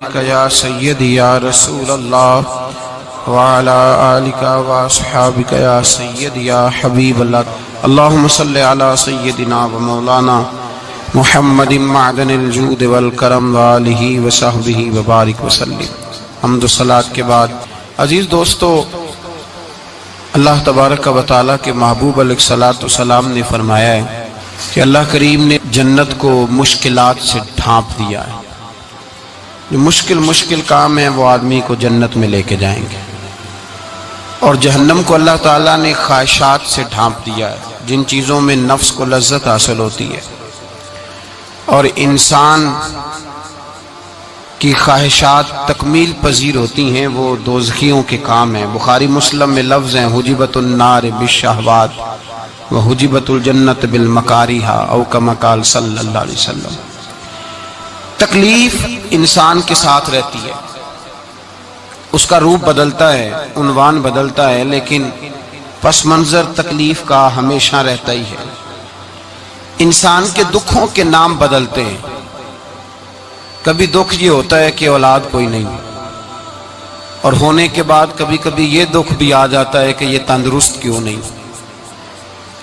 یا سیدی یا رسول اللہ وعلا آلک واصحابک یا سیدی یا حبیب اللہ اللہم صلی علی سیدنا و مولانا محمد معدن الجود والکرم وآلہ وصحبہ وبارک وسلم۔ حمد و صلاۃ کے بعد عزیز دوستو، اللہ تبارک و تعالیٰ کے محبوب علیہ الصلوۃ والسلام نے فرمایا ہے کہ اللہ کریم نے جنت کو مشکلات سے ڈھانپ دیا ہے۔ جو مشکل کام ہیں وہ آدمی کو جنت میں لے کے جائیں گے، اور جہنم کو اللہ تعالیٰ نے خواہشات سے ڈھانپ دیا ہے، جن چیزوں میں نفس کو لذت حاصل ہوتی ہے اور انسان کی خواہشات تکمیل پذیر ہوتی ہیں، وہ دوزخیوں کے کام ہیں۔ بخاری مسلم میں لفظ ہیں حجبت النار بالشہوات وحجبت الجنت بالمکارہ، او کما قال صلی اللہ علیہ وسلم۔ تکلیف انسان کے ساتھ رہتی ہے، اس کا روپ بدلتا ہے، عنوان بدلتا ہے، لیکن پس منظر تکلیف کا ہمیشہ رہتا ہی ہے۔ انسان کے دکھوں کے نام بدلتے ہیں۔ کبھی دکھ یہ ہوتا ہے کہ اولاد کوئی نہیں، اور ہونے کے بعد کبھی کبھی یہ دکھ بھی آ جاتا ہے کہ یہ تندرست کیوں نہیں،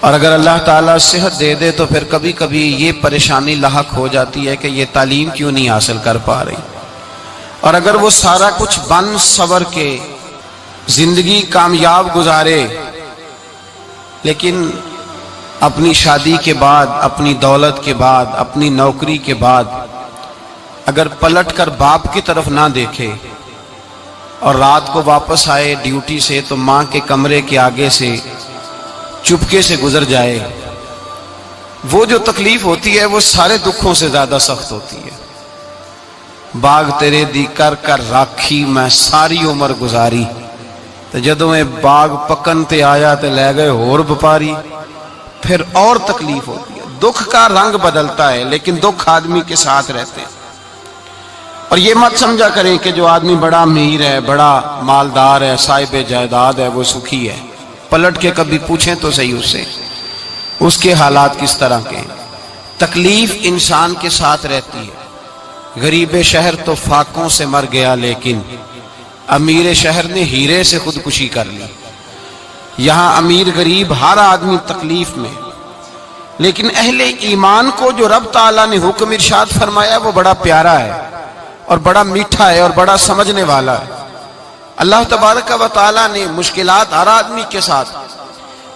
اور اگر اللہ تعالیٰ صحت دے دے تو پھر کبھی کبھی یہ پریشانی لاحق ہو جاتی ہے کہ یہ تعلیم کیوں نہیں حاصل کر پا رہی۔ اور اگر وہ سارا کچھ بن صبر کے زندگی کامیاب گزارے، لیکن اپنی شادی کے بعد، اپنی دولت کے بعد، اپنی نوکری کے بعد اگر پلٹ کر باپ کی طرف نہ دیکھے اور رات کو واپس آئے ڈیوٹی سے تو ماں کے کمرے کے آگے سے چپکے سے گزر جائے، وہ جو تکلیف ہوتی ہے وہ سارے دکھوں سے زیادہ سخت ہوتی ہے۔ باغ تیرے دی کر کر راکھی میں ساری عمر گزاری، تو جدوں میں باغ پکن تے آیا تے لے گئے ہور بپاری، پھر اور تکلیف ہوتی ہے۔ دکھ کا رنگ بدلتا ہے، لیکن دکھ آدمی کے ساتھ رہتے ہیں۔ اور یہ مت سمجھا کریں کہ جو آدمی بڑا امیر ہے، بڑا مالدار ہے، صاحب جائیداد ہے، وہ سکھی ہے۔ پلٹ کے کبھی پوچھیں تو صحیح اس سے، اس کے حالات کس طرح کے ہیں۔ تکلیف انسان کے ساتھ رہتی ہے۔ غریب شہر تو فاقوں سے مر گیا، لیکن امیر شہر نے ہیرے سے خودکشی کر لی۔ یہاں امیر غریب ہر آدمی تکلیف میں، لیکن اہل ایمان کو جو رب تعالیٰ نے حکم ارشاد فرمایا وہ بڑا پیارا ہے اور بڑا میٹھا ہے اور بڑا سمجھنے والا ہے۔ اللہ تبارک و تعالیٰ نے مشکلات ہر آدمی کے ساتھ،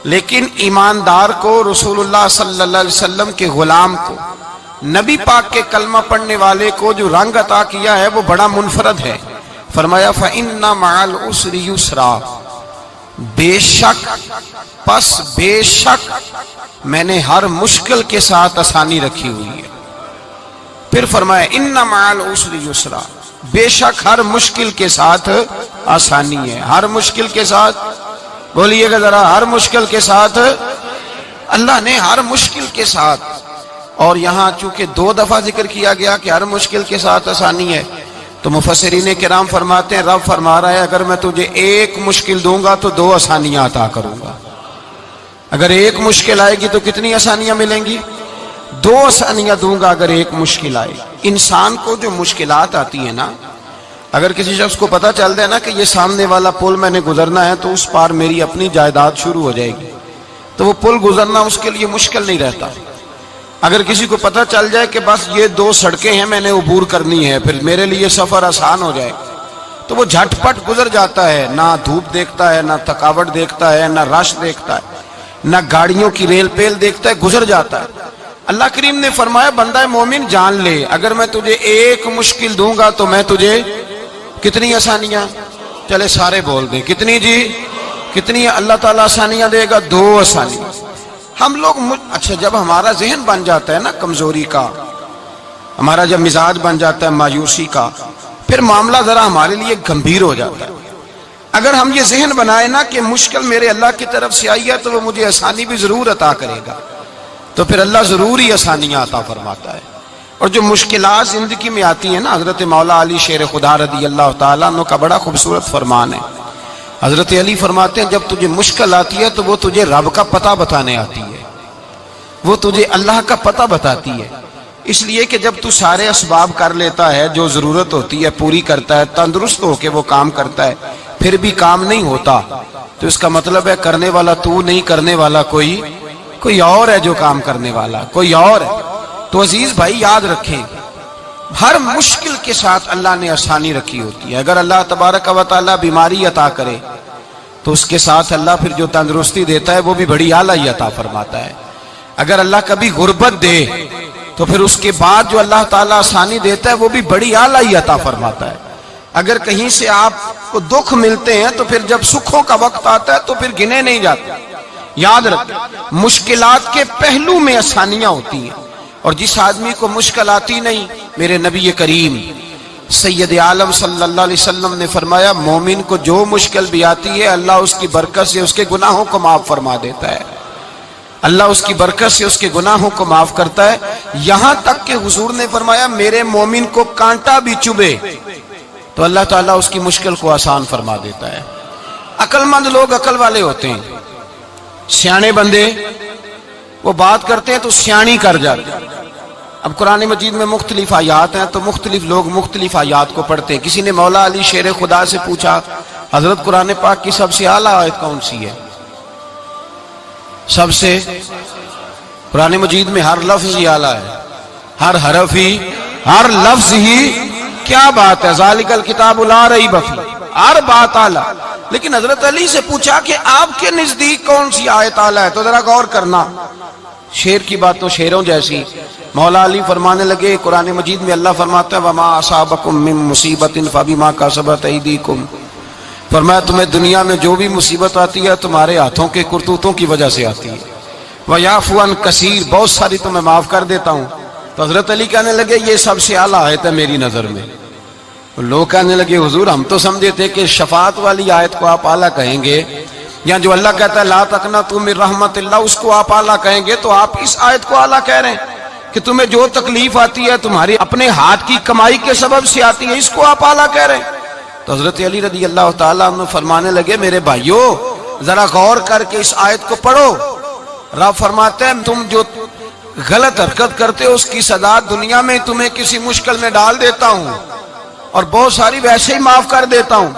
لیکن ایماندار کو، رسول اللہ صلی اللہ علیہ وسلم کے غلام کو، نبی پاک کے کلمہ پڑھنے والے کو جو رنگ عطا کیا ہے وہ بڑا منفرد ہے۔ فرمایا فَإِنَّ مَعَ الْعُسْرِ يُسْرًا، بے شک میں نے ہر مشکل کے ساتھ آسانی رکھی ہوئی ہے۔ پھر فرمایا اِنَّ مَعَ الْعُسْرِ يُسْرًا، بے شک ہر مشکل کے ساتھ آسانی ہے۔ ہر مشکل کے ساتھ، بولیے گا ذرا، ہر مشکل کے ساتھ، اللہ نے ہر مشکل کے ساتھ۔ اور یہاں چونکہ 2 دفعہ ذکر کیا گیا کہ ہر مشکل کے ساتھ آسانی ہے، تو مفسرین کرام فرماتے ہیں رب فرما رہا ہے اگر میں تجھے 1 مشکل دوں گا تو 2 آسانیاں عطا کروں گا۔ اگر 1 مشکل آئے گی تو کتنی آسانیاں ملیں گی؟ 2 آسانیاں دوں گا اگر 1 مشکل آئے۔ انسان کو جو مشکلات آتی ہیں نا، اگر کسی شخص کو پتہ چل جائے نا کہ یہ سامنے والا پل میں نے گزرنا ہے تو اس پار میری اپنی جائیداد شروع ہو جائے گی، تو وہ پل گزرنا اس کے لیے مشکل نہیں رہتا۔ اگر کسی کو پتہ چل جائے کہ بس یہ 2 سڑکیں ہیں میں نے عبور کرنی ہے، پھر میرے لیے سفر آسان ہو جائے، تو وہ جھٹ پٹ گزر جاتا ہے، نہ دھوپ دیکھتا ہے، نہ تھکاوٹ دیکھتا ہے، نہ رش دیکھتا ہے، نہ گاڑیوں کی ریل پیل دیکھتا ہے، گزر جاتا ہے۔ اللہ کریم نے فرمایا بندہ مومن جان لے اگر میں تجھے 1 مشکل دوں گا تو میں تجھے کتنی آسانیاں، چلے سارے بول دیں کتنی جی، کتنی اللہ تعالیٰ آسانیاں دے گا؟ 2 آسانیاں۔ ہم لوگ اچھا جب ہمارا ذہن بن جاتا ہے نا کمزوری کا، ہمارا جب مزاج بن جاتا ہے مایوسی کا، پھر معاملہ ذرا ہمارے لیے گمبھیر ہو جاتا ہے۔ اگر ہم یہ ذہن بنائے نا کہ مشکل میرے اللہ کی طرف سے آئی ہے تو وہ مجھے آسانی بھی ضرور عطا کرے گا، تو پھر اللہ ضرور ہی آسانیاں عطا فرماتا ہے۔ اور جو مشکلات زندگی میں آتی ہیں نا، حضرت مولا علی شیر خدا رضی اللہ تعالیٰ عنہ کا بڑا خوبصورت فرمان ہے۔ حضرت علی فرماتے ہیں جب تجھے مشکل آتی ہے تو وہ تجھے رب کا پتہ بتانے آتی ہے، وہ تجھے اللہ کا پتہ بتاتی ہے۔ اس لیے کہ جب تو سارے اسباب کر لیتا ہے، جو ضرورت ہوتی ہے پوری کرتا ہے، تندرست ہو کے وہ کام کرتا ہے، پھر بھی کام نہیں ہوتا، تو اس کا مطلب ہے کرنے والا تو نہیں، کرنے والا کوئی اور ہے جو کام کرنے والا، کوئی اور ہے۔ تو عزیز بھائی یاد رکھیں، ہر مشکل کے ساتھ اللہ نے آسانی رکھی ہوتی ہے۔ اگر اللہ تبارک و تعالیٰ بیماری عطا کرے تو اس کے ساتھ اللہ پھر جو تندرستی دیتا ہے وہ بھی بڑی اعلیٰ ہی عطا فرماتا ہے۔ اگر اللہ کبھی غربت دے تو پھر اس کے بعد جو اللہ تعالیٰ آسانی دیتا ہے وہ بھی بڑی اعلیٰ ہی عطا فرماتا ہے۔ اگر کہیں سے آپ کو دکھ ملتے ہیں تو پھر جب سکھوں کا وقت آتا ہے تو پھر گنے نہیں جاتے۔ یاد رکھیں، مشکلات کے پہلو میں آسانیاں ہوتی ہیں، اور جس آدمی کو مشکل آتی نہیں، میرے نبی کریم سید عالم صلی اللہ علیہ وسلم نے فرمایا مومن کو جو مشکل بھی آتی ہے اللہ اس کی برکت سے اس کے گناہوں کو معاف فرما دیتا ہے، اللہ اس کی برکت سے اس کے گناہوں کو معاف کرتا ہے، یہاں تک کہ حضور نے فرمایا میرے مومن کو کانٹا بھی چبھے تو اللہ تعالیٰ اس کی مشکل کو آسان فرما دیتا ہے۔ عقل مند لوگ عقل والے ہوتے ہیں، سیانے بندے وہ بات کرتے ہیں تو سیانی کر جاتے ہیں۔ اب قرآن مجید میں مختلف آیات ہیں تو مختلف لوگ مختلف آیات کو پڑھتے ہیں۔ کسی نے مولا علی شیر خدا سے پوچھا حضرت قرآن پاک کی سب سے اعلیٰ آیت کون سی ہے؟ سب سے قرآن مجید میں ہر لفظ ہی اعلیٰ ہے، ہر حرف ہی، ہر لفظ ہی، کیا بات ہے، ذالک الکتاب لا ریب فیہ، ہر بات اعلیٰ۔ لیکن حضرت علی سے پوچھا کہ آپ کے نزدیک کون سی آیت اعلیٰ ہے، تو ذرا غور کرنا، شیر کی بات تو شیروں جیسی۔ مولا علی فرمانے لگے قرآن مجید میں اللہ فرماتا ہے وَمَا أَصَابَكُم مِّن مُّصِيبَةٍ فَبِمَا كَسَبَتْ أَيْدِيكُمْ، فرمایا تمہیں دنیا میں جو بھی مصیبت آتی ہے تمہارے ہاتھوں کے کرتوتوں کی وجہ سے آتی ہے، وَيَعْفُو عَن كَثِيرٍ، بہت ساری تو میں معاف کر دیتا ہوں۔ تو حضرت علی کہنے لگے یہ سب سے اعلیٰ آیت ہے میری نظر میں۔ لوگ کہنے لگے حضور ہم تو سمجھے تھے کہ شفاعت والی آیت کو آپ اعلیٰ کہیں گے، یا جو اللہ کہتا ہے لا تقنطوا من رحمت اللہ اس کو آپ اعلیٰ کہیں گے، تو آپ اس آیت کو اعلیٰ کہہ رہے ہیں کہ تمہیں جو تکلیف آتی ہے تمہاری اپنے ہاتھ کی کمائی کے سبب سے آتی ہے، اس کو آپ اعلیٰ کہہ رہے ہیں۔ تو حضرت علی رضی اللہ تعالیٰ عنہ فرمانے لگے میرے بھائیو ذرا غور کر کے اس آیت کو پڑھو۔ رب فرماتے ہیں تم جو غلط حرکت کرتے ہو اس کی سزا دنیا میں تمہیں کسی مشکل میں ڈال دیتا ہوں اور بہت ساری ویسے ہی معاف کر دیتا ہوں۔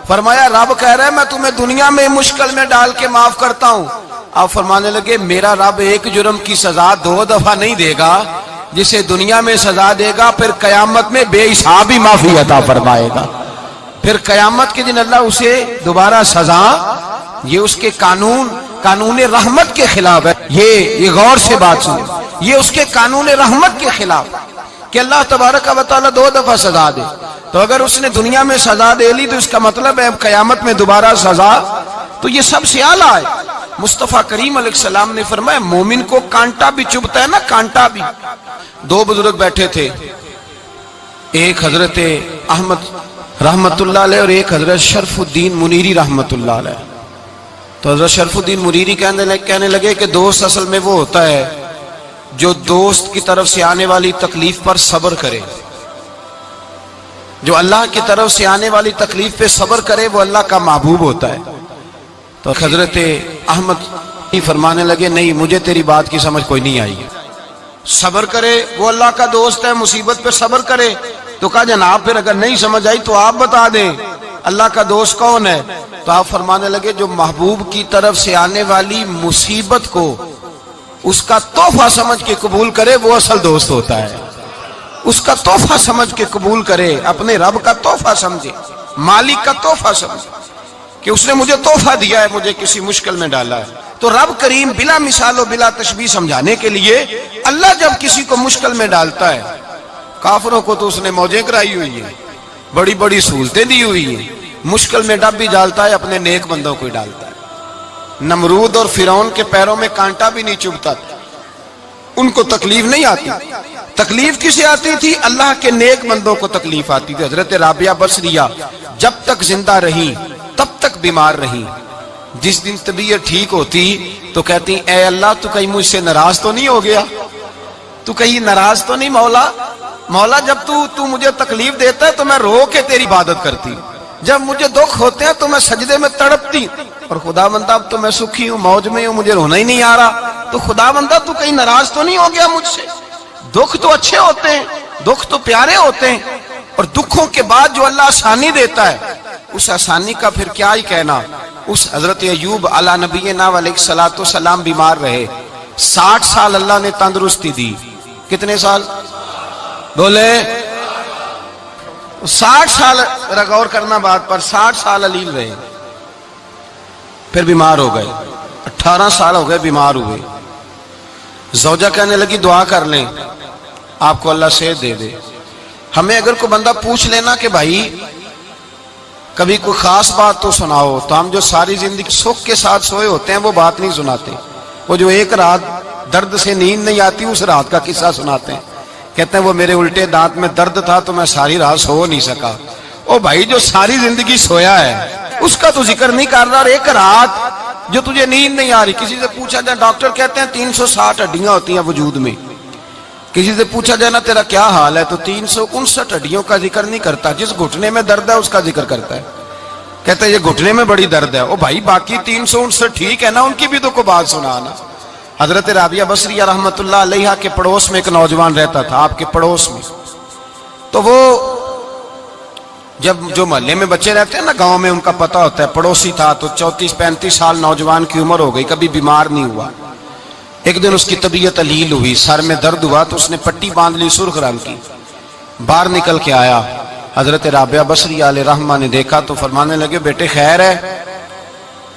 فرمایا رب کہہ رہا ہے میں تمہیں دنیا میں مشکل میں ڈال کے معاف کرتا ہوں۔ آپ فرمانے لگے میرا رب ایک جرم کی سزا 2 دفعہ نہیں دے گا، جسے دنیا میں سزا دے گا پھر قیامت میں بے حساب ہی معافی عطا فرمائے گا۔ پھر قیامت کے دن اللہ اسے دوبارہ سزا، یہ اس کے قانون رحمت کے خلاف ہے، یہ غور سے بات سنیں، یہ اس کے قانون رحمت کے خلاف کہ اللہ تبارک و تعالیٰ 2 دفعہ سزا دے۔ تو اگر اس نے دنیا میں سزا دے لی تو اس کا مطلب ہے قیامت میں دوبارہ سزا، تو یہ سب سے اعلیٰ ہے۔ مصطفیٰ کریم علیہ السلام نے فرمایا مومن کو کانٹا بھی چبھتا ہے نا، کانٹا بھی۔ 2 بزرگ بیٹھے تھے، ایک حضرت احمد رحمت اللہ علیہ اور ایک حضرت شرف الدین منیری رحمت اللہ علیہ۔ تو حضرت شرف الدین منیری کہنے لگے کہ دوست اصل میں وہ ہوتا ہے جو دوست کی طرف سے آنے والی تکلیف پر صبر کرے، جو اللہ کی طرف سے آنے والی تکلیف پہ صبر کرے وہ اللہ کا محبوب ہوتا ہے۔ تو حضرت احمد فرمانے لگے نہیں مجھے تیری بات کی سمجھ کوئی نہیں آئی، صبر کرے وہ اللہ کا دوست ہے، مصیبت پہ صبر کرے۔ تو کہا جناب پھر اگر نہیں سمجھ آئی تو آپ بتا دیں اللہ کا دوست کون ہے؟ تو آپ فرمانے لگے جو محبوب کی طرف سے آنے والی مصیبت کو اس کا تحفہ سمجھ کے قبول کرے وہ اصل دوست ہوتا ہے، اس کا تحفہ سمجھ کے قبول کرے، اپنے رب کا تحفہ سمجھے، مالک کا تحفہ سمجھے کہ اس نے مجھے تحفہ دیا ہے، مجھے کسی مشکل میں ڈالا ہے۔ تو رب کریم بلا مثال و بلا تشبیہ سمجھانے کے لیے اللہ جب کسی کو مشکل میں ڈالتا ہے، کافروں کو تو اس نے موجیں کرائی ہوئی ہیں، بڑی بڑی سہولتیں دی ہوئی ہیں، مشکل میں ڈب بھی ڈالتا ہے، اپنے نیک بندوں کو ہی ڈالتا ہے۔ نمرود اور فرعون کے پیروں میں کانٹا بھی نہیں چبھتا تھا، ان کو تکلیف نہیں آتی۔ تکلیف کسے آتی تھی؟ اللہ کے نیک بندوں کو تکلیف آتی تھی۔ حضرت رابعہ بصریہ جب تک زندہ رہی تب تک بیمار رہی، جس دن طبیعت ٹھیک ہوتی تو کہتی اے اللہ تو کہیں مجھ سے ناراض تو نہیں ہو گیا، تو کہیں ناراض تو نہیں مولا جب تو مجھے تکلیف دیتا ہے تو میں رو کے تیری عبادت کرتی، جب مجھے دکھ ہوتے ہیں تو میں سجدے میں تڑپتی، اور خدا بندہ اب تو میں سکھی ہوں، موج میں ہوں، مجھے رونا ہی نہیں آ رہا، تو خدا بندہ تو کہیں ناراض تو نہیں ہو گیا مجھ سے؟ دکھ تو اچھے ہوتے ہیں، دکھ تو پیارے ہوتے ہیں، اور دکھوں کے بعد جو اللہ آسانی دیتا ہے اس آسانی کا پھر کیا ہی کہنا۔ اس حضرت ایوب علی نبینا علیہ الصلوۃ والسلام بیمار رہے، 60 سال اللہ نے تندرستی دی۔ کتنے سال بولے؟ 60 سال، غور کرنا بات پر، 60 سال علیل رہے، پھر بیمار ہو گئے، 18 سال ہو گئے بیمار ہوئے۔ زوجہ کہنے لگی دعا کر لیں آپ کو اللہ صحت دے دے۔ ہمیں اگر کوئی بندہ پوچھ لینا کہ بھائی کبھی کوئی خاص بات تو سناؤ، تو ہم جو ساری زندگی سکھ کے ساتھ سوئے ہوتے ہیں وہ بات نہیں سناتے، وہ جو ایک رات درد سے نیند نہیں آتی اس رات کا قصہ سناتے ہیں، کہتے ہیں وہ میرے الٹے دانت میں درد تھا تو میں ساری رات سو نہیں سکا۔ او بھائی جو ساری زندگی سویا ہے اس کا تو ذکر نہیں کر رہا، اور ایک رات جو تجھے نیند نہیں آ رہی۔ کسی سے پوچھا جائے، ڈاکٹر کہتے ہیں 360 ہڈیاں ہوتی ہیں وجود میں، کسی سے پوچھا جائے نا تیرا کیا حال ہے تو 359 ہڈیوں کا ذکر نہیں کرتا، جس گھٹنے میں درد ہے اس کا ذکر کرتا ہے، کہتا ہے یہ گھٹنے میں بڑی درد ہے۔ او بھائی باقی 359 ٹھیک ہے نا، ان کی بھی تو کوئی بات سنانا۔ حضرت رابعہ بصریہ رحمت اللہ علیہا کے پڑوس میں ایک نوجوان رہتا تھا، آپ کے پڑوس میں، تو وہ جب جو محلے میں بچے رہتے ہیں نا گاؤں میں ان کا پتہ ہوتا ہے، پڑوسی تھا تو 34-35 سال نوجوان کی عمر ہو گئی، کبھی بیمار نہیں ہوا۔ ایک دن اس کی طبیعت علیل ہوئی، سر میں درد ہوا تو اس نے پٹی باندھ لی سرخ رنگ کی، باہر نکل کے آیا، حضرت رابعہ بصریہ علیہ رحمہ نے دیکھا تو فرمانے لگے بیٹے خیر ہے؟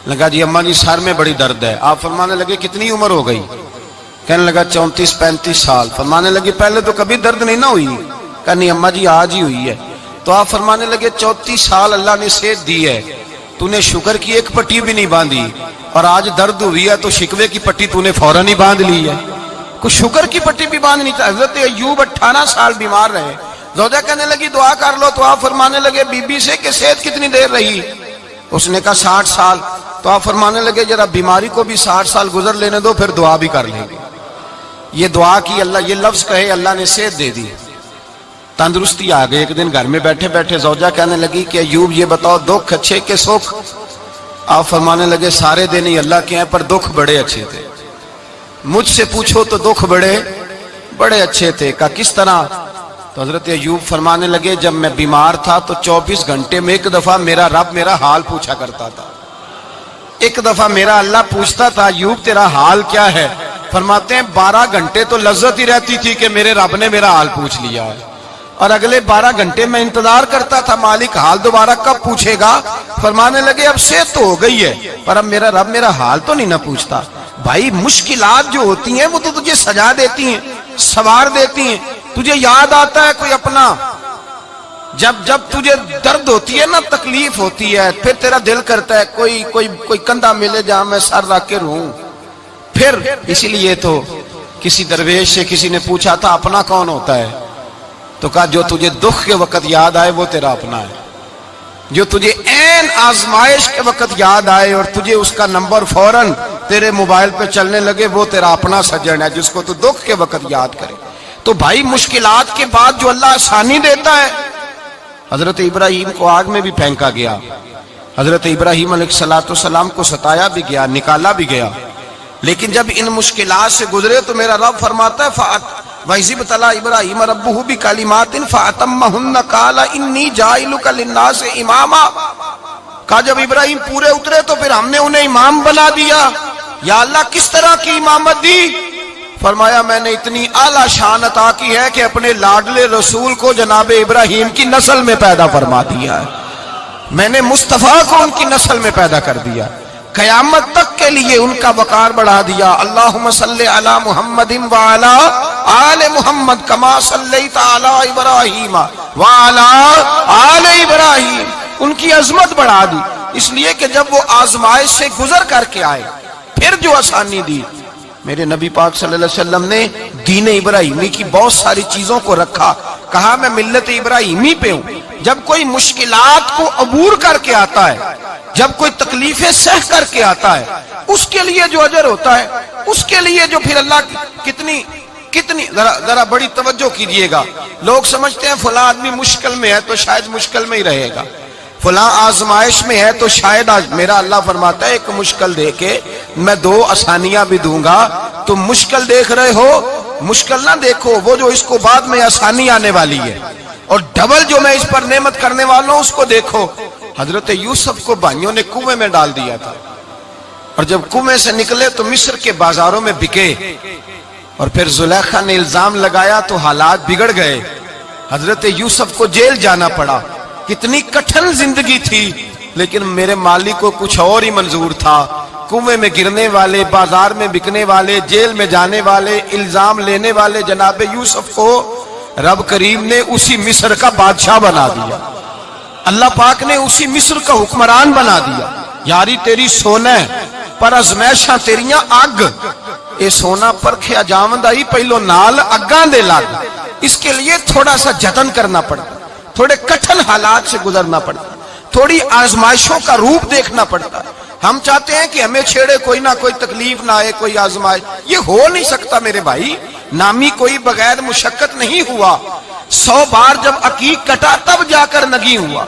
لگا جی اماں جی سر میں بڑی درد ہے۔ آپ فرمانے لگے کتنی عمر ہو گئی؟ کہنے لگا 34-35 سال۔ فرمانے لگے پہلے تو کبھی درد نہیں نہ ہوئی؟ کہا نہیں اماں جی آج ہی ہوئی ہے۔ تو آپ فرمانے لگے 34 سال اللہ نے صحت دی ہے، تو نے شکر کی ایک پٹی بھی نہیں باندھی، اور آج درد ہوئی ہے تو شکوے کی پٹی تو نے فوراً ہی باندھ لی ہے، کوئی شکر کی پٹی بھی باندھنی چاہیے۔ حضرت ایوب 18 سال بیمار رہے، زوجہ کہنے لگی دعا کر لو، تو آپ فرمانے لگے بی بی سے کہ صحت کتنی دیر رہی؟ اس نے کہا 60 سال۔ تو آپ فرمانے لگے ذرا بیماری کو بھی 60 سال گزر لینے دو پھر دعا بھی کر لیں گے۔ یہ دعا کی، اللہ یہ لفظ کہے اللہ نے صحت دے دی، تندرستی آ گئی۔ ایک دن گھر میں بیٹھے بیٹھے زوجہ کہنے لگی کہ ایوب یہ بتاؤ دکھ اچھے کہ سکھ؟ آپ فرمانے لگے سارے دن ہی اللہ کے ہیں پر دکھ بڑے اچھے تھے، مجھ سے پوچھو تو دکھ بڑے اچھے تھے۔ کہا کس طرح؟ تو حضرت ایوب فرمانے لگے جب میں بیمار تھا تو 24 گھنٹے میں ایک دفعہ میرا رب میرا حال پوچھا کرتا تھا، ایک دفعہ میرا اللہ پوچھتا تھا ایوب تیرا حال کیا ہے؟ فرماتے ہیں 12 گھنٹے تو لذت ہی رہتی تھی کہ میرے رب نے میرا حال پوچھ لیا ہے، اور اگلے 12 گھنٹے میں انتظار کرتا تھا مالک حال دوبارہ کب پوچھے گا۔ فرمانے لگے اب صحت تو ہو گئی ہے پر اب میرا رب میرا حال تو نہیں نہ پوچھتا۔ بھائی مشکلات جو ہوتی ہیں وہ تو تجھے سجا دیتی ہیں، سوار دیتی ہیں، تجھے یاد آتا ہے کوئی اپنا، جب تجھے درد ہوتی ہے نا تکلیف ہوتی ہے پھر تیرا دل کرتا ہے کوئی کندھا ملے جہاں میں سر رکھ کے رہوں۔ پھر اسی لیے تو کسی درویش سے کسی نے پوچھا تھا اپنا کون ہوتا ہے؟ تو کہا جو تجھے دکھ کے وقت یاد آئے وہ تیرا اپنا ہے، جو تجھے عین آزمائش کے وقت یاد آئے اور تجھے اس کا نمبر فوراً تیرے موبائل پہ چلنے لگے وہ تیرا اپنا سجن ہے جس کو تو دکھ کے وقت یاد کرے۔ تو بھائی مشکلات کے بعد جو اللہ آسانی دیتا ہے، حضرت ابراہیم کو آگ میں بھی پھینکا گیا، حضرت ابراہیم علیہ السلام کو ستایا بھی گیا، نکالا بھی گیا، لیکن جب ان مشکلات سے گزرے تو میرا رب فرماتا ہے وَإِذِ ابْتَلَىٰ إِبْرَاهِيمَ رَبُّهُ بِكَلِمَاتٍ فَأَتَمَّهُنَّ قَالَ إِنِّي جَاعِلُكَ لِلنَّاسِ إِمَامًا۔ کہا جب ابراہیم پورے اترے تو پھر ہم نے انہیں امام بنا دیا۔ یا اللہ کس طرح کی امامت دی؟ فرمایا میں نے اتنی اعلیٰ شان عطا کی ہے کہ اپنے لاڈلے رسول کو جناب ابراہیم کی نسل میں پیدا فرما دیا ہے، میں نے مصطفیٰ کو ان کی نسل میں پیدا کر دیا، قیامت تک کے لیے ان کا وقار بڑھا دیا۔ اللہم صلی علی محمد وعلی آل محمد کما صلیت علی ابراہیم وعلی آل ابراہیم، ان کی عظمت بڑھا دی، اس لیے کہ جب وہ آزمائش سے گزر کر کے آئے پھر جو آسانی دی۔ میرے نبی پاک صلی اللہ علیہ وسلم نے دین ابراہیمی کی بہت ساری چیزوں کو رکھا، کہا میں ملت ابراہیمی پہ ہوں۔ جب کوئی مشکلات کو عبور کر کے آتا ہے، جب کوئی تکلیفیں سہ کر کے آتا ہے، اس کے لیے جو اجر ہوتا ہے، اس کے لیے جو پھر اللہ کتنی ذرا بڑی توجہ کیجئے گا۔ لوگ سمجھتے ہیں فلاں آدمی مشکل میں ہے تو شاید مشکل میں ہی رہے گا، فلاں آزمائش میں ہے تو شاید میرا اللہ فرماتا ہے ایک مشکل دے کے میں 2 آسانیاں بھی دوں گا۔ تم مشکل دیکھ رہے ہو، مشکل نہ دیکھو، وہ جو اس کو بعد میں آسانی آنے والی ہے، اور ڈبل جو میں اس پر نعمت کرنے والا ہوں اس کو دیکھو۔ حضرت یوسف کو بھائیوں نے کنویں میں ڈال دیا تھا، اور جب کنویں سے نکلے تو مصر کے بازاروں میں بکے، اور پھر زلیخا نے الزام لگایا تو حالات بگڑ گئے، حضرت یوسف کو جیل جانا پڑا۔ کتنی کٹھن زندگی تھی، لیکن میرے مالک کو کچھ اور ہی منظور تھا۔ کنویں میں گرنے والے، بازار میں بکنے والے، جیل میں جانے والے، الزام لینے والے جناب یوسف کو رب کریم نے اسی مصر کا بادشاہ بنا دیا، اللہ پاک نے اسی مصر کا حکمران بنا دیا۔ یاری تیری سونا پر ازمیشاں تیریاں اگ، اے سونا پرکھیا جاوندا ہی پہلو نال اگاں دے لگ، اس کے لیے تھوڑا سا جتن کرنا پڑتا، تھوڑے کٹھن حالات سے گزرنا پڑتا، تھوڑی آزمائشوں کا روپ دیکھنا پڑتا۔ ہم چاہتے ہیں کہ ہمیں چھیڑے کوئی نہ کوئی تکلیف نہ آئے، کوئی آزمائش، یہ ہو نہیں سکتا میرے بھائی۔ نامی کوئی بغیر مشقت نہیں ہوا، 100 بار جب عقیق کٹا تب جا کر نگی ہوا۔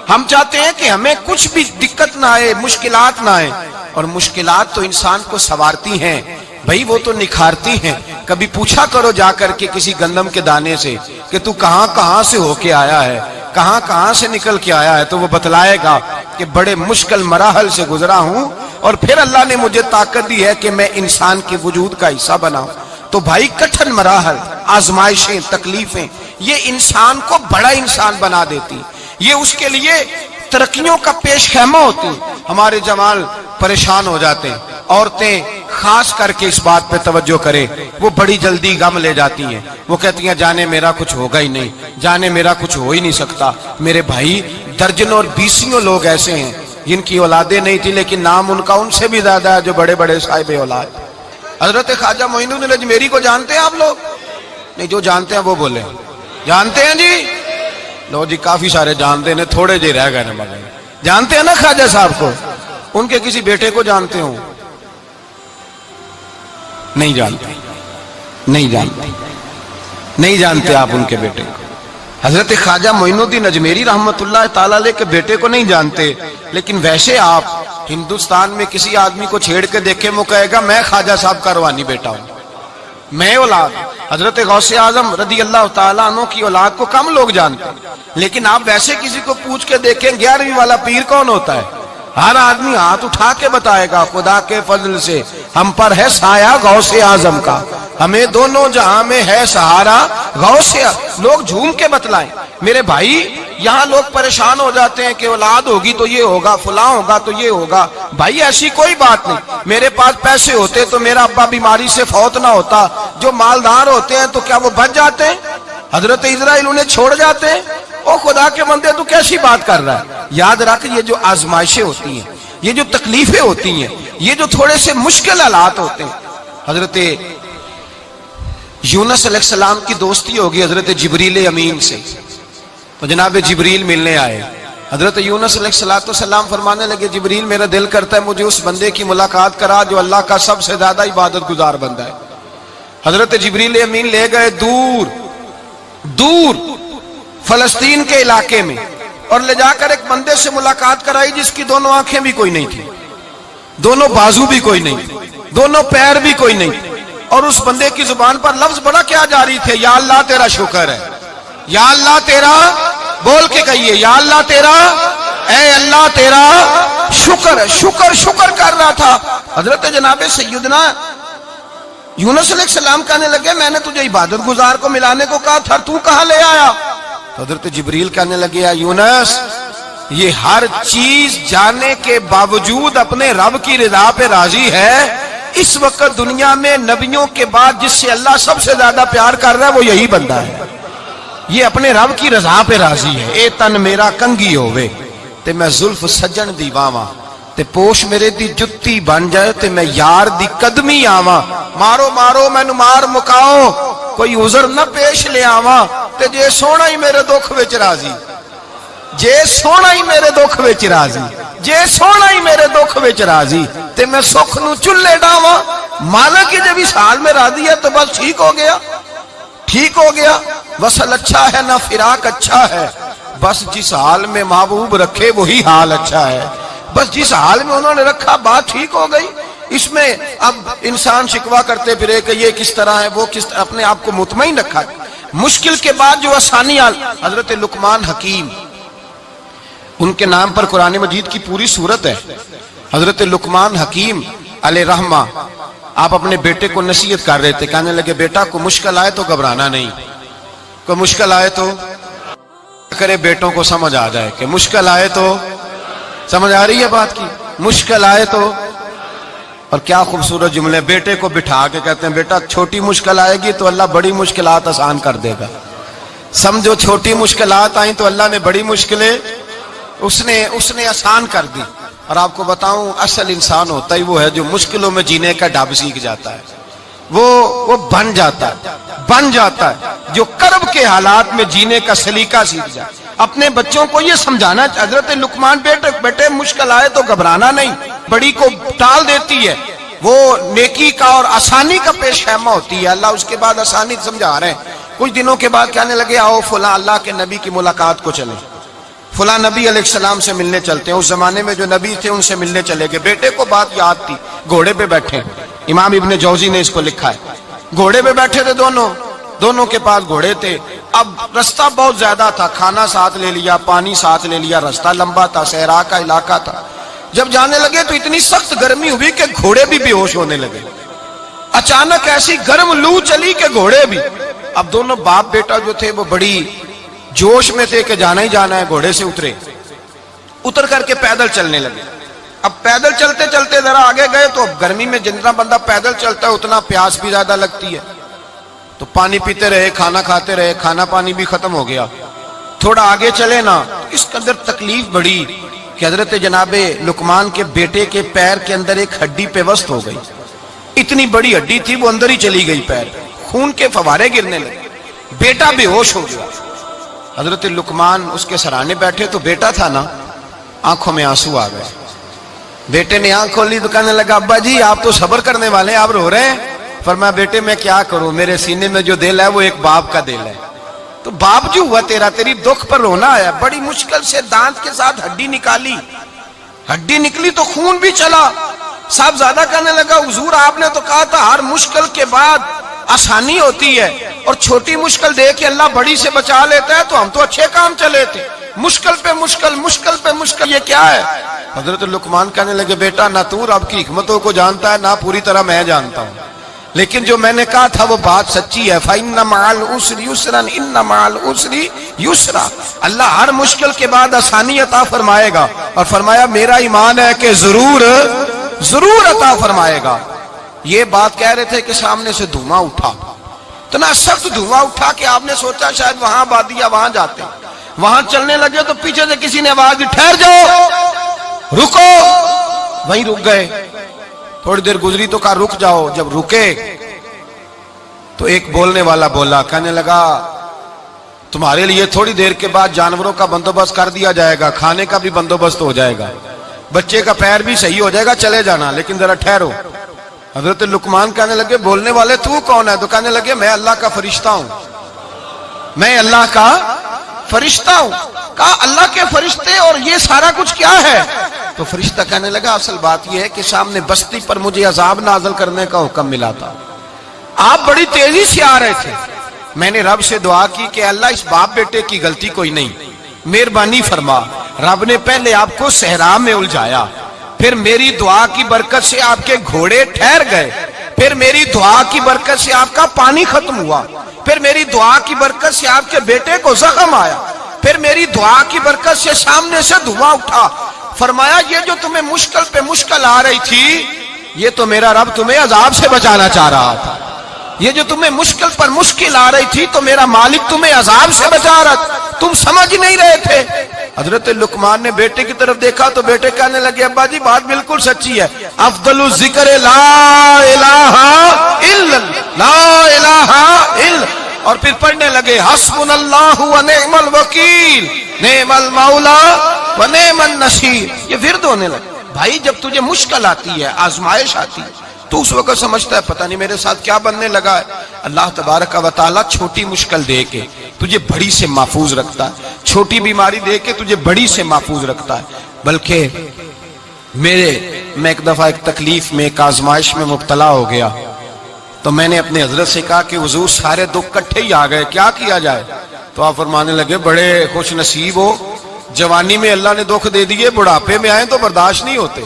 ہم چاہتے ہیں کہ ہمیں کچھ بھی دقت نہ آئے، مشکلات نہ آئے، اور مشکلات تو انسان کو سنوارتی ہیں بھائی، وہ تو نکھارتی ہیں۔ کبھی پوچھا کرو جا کر کے کسی گندم کے دانے سے کہ تو کہاں کہاں سے ہو کے آیا ہے، کہاں کہاں سے نکل کے آیا ہے، تو وہ بتلائے گا کہ بڑے مشکل مراحل سے گزرا ہوں، اور پھر اللہ نے مجھے طاقت دی ہے کہ میں انسان کے وجود کا حصہ بناؤں۔ تو بھائی کٹھن مراحل، آزمائشیں، تکلیفیں، یہ انسان کو بڑا انسان بنا دیتی، یہ اس کے لیے ترقیوں کا پیش خیمہ ہوتی۔ ہمارے جوان پریشان ہو جاتے ہیں، عورتیں خاص کر کے اس بات پہ توجہ کرے، وہ بڑی جلدی غم لے جاتی ہیں، وہ کہتی ہیں جانے میرا کچھ ہوگا ہی نہیں، جانے میرا کچھ ہو ہی نہیں سکتا۔ میرے بھائی درجنوں اور بیسیوں لوگ ایسے ہیں جن کی اولادیں نہیں تھی، لیکن نام ان کا ان سے بھی زیادہ ہے جو بڑے بڑے صاحب اولاد۔ حضرت خواجہ معین الدین اجمیری کو جانتے ہیں آپ لوگ؟ نہیں، جو جانتے ہیں وہ بولے، جانتے ہیں جی؟ لو جی، کافی سارے جانتے ہیں، تھوڑے جی رہ گئے نا مگر جانتے ہیں نا خواجہ صاحب کو؟ ان کے کسی بیٹے کو جانتے ہوں؟ نہیں جانتے، نہیں جانتے، نہیں جانتے آپ ان کے بیٹے کو۔ حضرت خواجہ معین الدین اجمیری رحمت اللہ تعالی علیہ کے بیٹے کو نہیں جانتے، لیکن ویسے آپ ہندوستان میں کسی آدمی کو چھیڑ کے دیکھیں، وہ کہے گا میں خواجہ صاحب کا روحانی بیٹا ہوں، میں اولاد۔ حضرت غوث اعظم رضی اللہ تعالیٰ عنہ کی اولاد کو کم لوگ جانتے ہیں، لیکن آپ ویسے کسی کو پوچھ کے دیکھیں 11ویں والا پیر کون ہوتا ہے، ہر آدمی ہاتھ اٹھا کے بتائے گا خدا کے فضل سے ہم پر ہے سایہ غوث اعظم کا، ہمیں دونوں جہاں میں ہے سہارا غوث۔ لوگ جھوم کے بتلائیں میرے بھائی۔ یہاں لوگ پریشان ہو جاتے ہیں کہ اولاد ہوگی تو یہ ہوگا، فلاں ہوگا تو یہ ہوگا۔ بھائی ایسی کوئی بات نہیں، میرے پاس پیسے ہوتے تو میرا ابا بیماری سے فوت نہ ہوتا۔ جو مالدار ہوتے ہیں تو کیا وہ بچ جاتے ہیں؟ حضرت اسرائیل انہیں چھوڑ جاتے ہیں؟ او خدا کے بندے تو کیسی بات کر رہا ہے؟ یاد رکھ، یہ جو آزمائشیں ہوتی ہیں، یہ جو تکلیفیں ہوتی ہیں، یہ جو تھوڑے سے مشکل حالات ہوتے ہیں۔ حضرت یونس علیہ السلام کی دوستی ہوگی حضرت جبریل امین سے، تو جناب جبریل ملنے آئے۔ حضرت یونس علیہ السلام فرمانے لگے جبریل میرا دل کرتا ہے مجھے اس بندے کی ملاقات کرا جو اللہ کا سب سے زیادہ عبادت گزار بندہ ہے۔ حضرت جبریل امین لے گئے دور دور فلسطین کے علاقے میں، اور لے جا کر ایک بندے سے ملاقات کرائی جس کی دونوں آنکھیں بھی کوئی نہیں تھی، دونوں بازو بھی کوئی نہیں، دونوں پیر بھی کوئی نہیں، اور اس بندے کی زبان پر لفظ بڑا کیا جاری تھے، یا اللہ تیرا شکر ہے، یا اللہ تیرا، بول کے کہیے یا اللہ تیرا، اے اللہ تیرا شکر ہے۔ شکر شکر کر رہا تھا۔ حضرت جناب سیدنا یونس علیہ السلام کہنے لگے میں نے تجھے عبادت گزار کو ملانے کو کہا تھا، تو کہاں لے آیا؟ حضرت جبریل کہنے لگے یا یونس، یہ ہر چیز جانے کے باوجود اپنے رب کی رضا پہ راضی ہے۔ اس وقت دنیا میں نبیوں کے بعد جس سے اللہ سب سے زیادہ پیار کر رہا ہے وہ یہی بندہ ہے، یہ اپنے رب کی رضا پہ راضی ہے۔ اے تن میرا کنگی ہوئے تے میں زلف سجن دی واواں، تے پوش میرے دی جتی بن جائے تے میں یار دی قدمی آواں، مارو مارو مینو مار مکاؤ کوئی عذر نہ پیش لے آواں، تے جے سونا ہی میرے دکھ وچ راضی، جے سونا ہی میرے دکھ وچ راضی، جے سونا ہی میرے دکھ وچ راضی، تے میں سکھ نو چلے ڈاواں۔ مالک کی جب اس حال میں راضی ہے تو بس ٹھیک ہو گیا، ٹھیک ہو گیا۔ وصل اچھا ہے نہ فراق اچھا ہے، بس جس حال میں محبوب رکھے وہی حال اچھا ہے، بس جس حال میں انہوں نے رکھا بات ٹھیک ہو گئی۔ اس میں اب انسان شکوا کرتے پھرے کہ یہ کس طرح ہے وہ کس طرح، اپنے آپ کو مطمئن رکھا۔ مشکل کے بعد جو آسانی حضرت لقمان حکیم، ان کے نام پر قرآن مجید کی پوری سورت ہے۔ حضرت لقمان حکیم علیہ رحمہ آپ اپنے بیٹے کو نصیحت کر رہے تھے، کہنے لگے بیٹا کو مشکل آئے تو گھبرانا نہیں، کوئی مشکل آئے تو کرے بیٹوں کو سمجھ آ جائے کہ مشکل آئے تو، سمجھ آ رہی ہے بات کی، مشکل آئے تو۔ اور کیا خوبصورت جملے، بیٹے کو بٹھا کے کہتے ہیں بیٹا چھوٹی مشکل آئے گی تو اللہ بڑی مشکلات آسان کر دے گا، سمجھو چھوٹی مشکلات آئیں تو اللہ نے بڑی مشکلیں اس نے آسان کر دی۔ اور آپ کو بتاؤں اصل انسان ہوتا ہی وہ ہے جو مشکلوں میں جینے کا ڈھب سیکھ جاتا ہے، وہ بن جاتا ہے جو کرب کے حالات میں جینے کا سلیقہ سیکھ جائے۔ اپنے بچوں کو یہ سمجھانا، حضرت لقمان بیٹے مشکل آئے تو گھبرانا نہیں، بڑی کو ٹال دیتی ہے، وہ نیکی کا اور آسانی کا پیش خیمہ ہوتی ہے، اللہ اس کے بعد آسانی سمجھا رہے ہیں۔ کچھ دنوں کے بعد کہنے لگے آؤ فلاں اللہ کے نبی کی ملاقات کو چلیں، فلاں نبی علیہ السلام سے ملنے چلتے ہیں۔ اس زمانے میں جو نبی تھے ان سے ملنے چلے گئے، بیٹے کو بات یاد تھی، گھوڑے پہ بیٹھے، امام ابن جوزی نے اس کو لکھا ہے، گھوڑے پہ بیٹھے تھے دونوں کے پاس گھوڑے تھے۔ اب رستہ بہت زیادہ تھا، کھانا ساتھ لے لیا، پانی ساتھ لے لیا، رستہ لمبا تھا، صحرا کا علاقہ تھا۔ جب جانے لگے تو اتنی سخت گرمی ہوئی کہ گھوڑے بھی بے ہوش ہونے لگے، اچانک ایسی گرم لو چلی کہ گھوڑے بھی۔ اب دونوں باپ بیٹا جو تھے وہ بڑی جوش میں تھے کہ جانا ہی جانا ہے، گھوڑے سے اتر کر کے پیدل چلنے لگے۔ اب پیدل چلتے چلتے ذرا آگے گئے تو اب گرمی میں جتنا بندہ پیدل چلتا ہے اتنا پیاس بھی زیادہ لگتی ہے، تو پانی پیتے رہے، کھانا کھاتے رہے، کھانا پانی بھی ختم ہو گیا۔ تھوڑا آگے چلے نا، اس کے اندر تکلیف بڑی کہ حضرت جناب لقمان کے بیٹے کے پیر کے اندر ایک ہڈی پیوست ہو گئی، اتنی بڑی ہڈی تھی وہ اندر ہی چلی گئی، پیر خون کے فوارے گرنے لگے، بیٹا بے ہوش ہو گیا۔ حضرت لقمان اس کے سرانے بیٹھے تو بیٹا تھا نا، آنکھوں میں آنسو آ گئے۔ بیٹے نے آنکھ کھولی تو کہنے لگا ابا جی آپ تو صبر کرنے والے ہیں، آپ رو رہے ہیں۔ فرمایا بیٹے میں کیا کروں، میرے سینے میں جو دل ہے وہ ایک باپ کا دل ہے، تو باپ جو ہوا تیری دکھ پر رونا آیا۔ بڑی مشکل سے دانت کے ساتھ ہڈی نکالی، ہڈی نکلی تو خون بھی چلا۔ صاحب زیادہ کہنے لگا حضور آپ نے تو کہا تھا ہر مشکل کے بعد آسانی ہوتی ہے، اور چھوٹی مشکل دے کے اللہ بڑی سے بچا لیتا ہے، تو ہم تو اچھے کام چلے تھے، مشکل پہ مشکل، مشکل پہ مشکل، یہ کیا ہے؟ حضرت لقمان کہنے لگے بیٹا نہ تو رب کی حکمتوں کو جانتا ہے، نہ پوری طرح میں جانتا ہوں، لیکن جو میں نے کہا تھا وہ بات سچی ہے۔ فَإِنَّ مَعَ الْعُسْرِ يُسْرًا إِنَّ مَعَ الْعُسْرِ يُسْرًا، اللہ ہر مشکل کے بعد آسانی عطا فرمائے گا، اور فرمایا میرا ایمان ہے کہ ضرور عطا فرمائے گا۔ یہ بات کہہ رہے تھے کہ سامنے سے دھواں اٹھا، اتنا سخت دھواں اٹھا کہ آپ نے سوچا شاید وہاں آبادی یا وہاں جاتے، وہاں چلنے لگے تو پیچھے سے کسی نے آواز دی ٹھہر جاؤ، رکو، وہیں رک گئے۔ تھوڑی دیر گزری تو کہا رک جاؤ، جب رکے تو ایک بولنے والا بولا، کہنے لگا تمہارے لیے تھوڑی دیر کے بعد جانوروں کا بندوبست کر دیا جائے گا، کھانے کا بھی بندوبست ہو جائے گا، بچے کا پیر بھی صحیح ہو جائے گا، چلے جانا، لیکن ذرا ٹھہرو۔ حضرت لقمان کہنے لگے بولنے والے تو کون ہے؟ تو کہنے لگے میں اللہ کا فرشتہ ہوں، میں اللہ کا فرشتہ ہوں۔ کہا اللہ کے فرشتے اور یہ سارا کچھ کیا ہے؟ تو فرشتہ کہنے لگا اصل بات یہ ہے کہ سامنے بستی پر مجھے عذاب نازل کرنے کا حکم ملا تھا، آپ بڑی تیزی سے آ رہے تھے، میں نے رب سے دعا کی کہ اللہ اس باپ بیٹے کی غلطی کوئی نہیں، مہربانی فرما۔ رب نے پہلے آپ کو صحرا میں الجھایا، پھر میری دعا کی برکت سے آپ کے گھوڑے ٹھہر گئے، پھر میری دعا کی برکت سے آپ کا پانی ختم ہوا، پھر میری دعا کی برکت سے آپ کے بیٹے کو زخم آیا، پھر میری دعا کی برکت سے سامنے سے دھواں اٹھا۔ فرمایا یہ جو تمہیں مشکل پہ مشکل آ رہی تھی، یہ تو میرا رب تمہیں عذاب سے بچانا چاہ رہا تھا، یہ جو تمہیں مشکل پر مشکل آ رہی تھی تو میرا مالک تمہیں عذاب سے بچا رہا تھا، تم سمجھ نہیں رہے تھے۔ حضرت لقمان نے بیٹے کی طرف دیکھا تو بیٹے کہنے لگے ابا جی بات بالکل سچی ہے، افضل الذکر لا الہ الا لا الہ الا، اور پھر پڑھنے لگے حسبنا اللہ و نعم الوکیل نعم المولا و نعم النصیر، یہ ورد ہونے لگے۔ بھائی جب تجھے مشکل آتی ہے، آزمائش آتی ہے، تو اس وقت سمجھتا ہے پتہ نہیں میرے ساتھ کیا بننے لگا ہے۔ اللہ تبارک و تعالیٰ چھوٹی مشکل دے کے تجھے بڑی سے محفوظ رکھتا ہے، چھوٹی بیماری دے کے تجھے بڑی سے محفوظ رکھتا ہے، بلکہ میں ایک دفعہ ایک تکلیف میں ایک آزمائش میں مبتلا ہو گیا، تو میں نے اپنے حضرت سے کہا کہ حضور سارے دکھ کٹھے ہی آ گئے، کیا کیا جائے؟ تو آپ فرمانے لگے بڑے خوش نصیب ہو، جوانی میں اللہ نے دکھ دے دیے، بڑھاپے میں آئے تو برداشت نہیں ہوتے،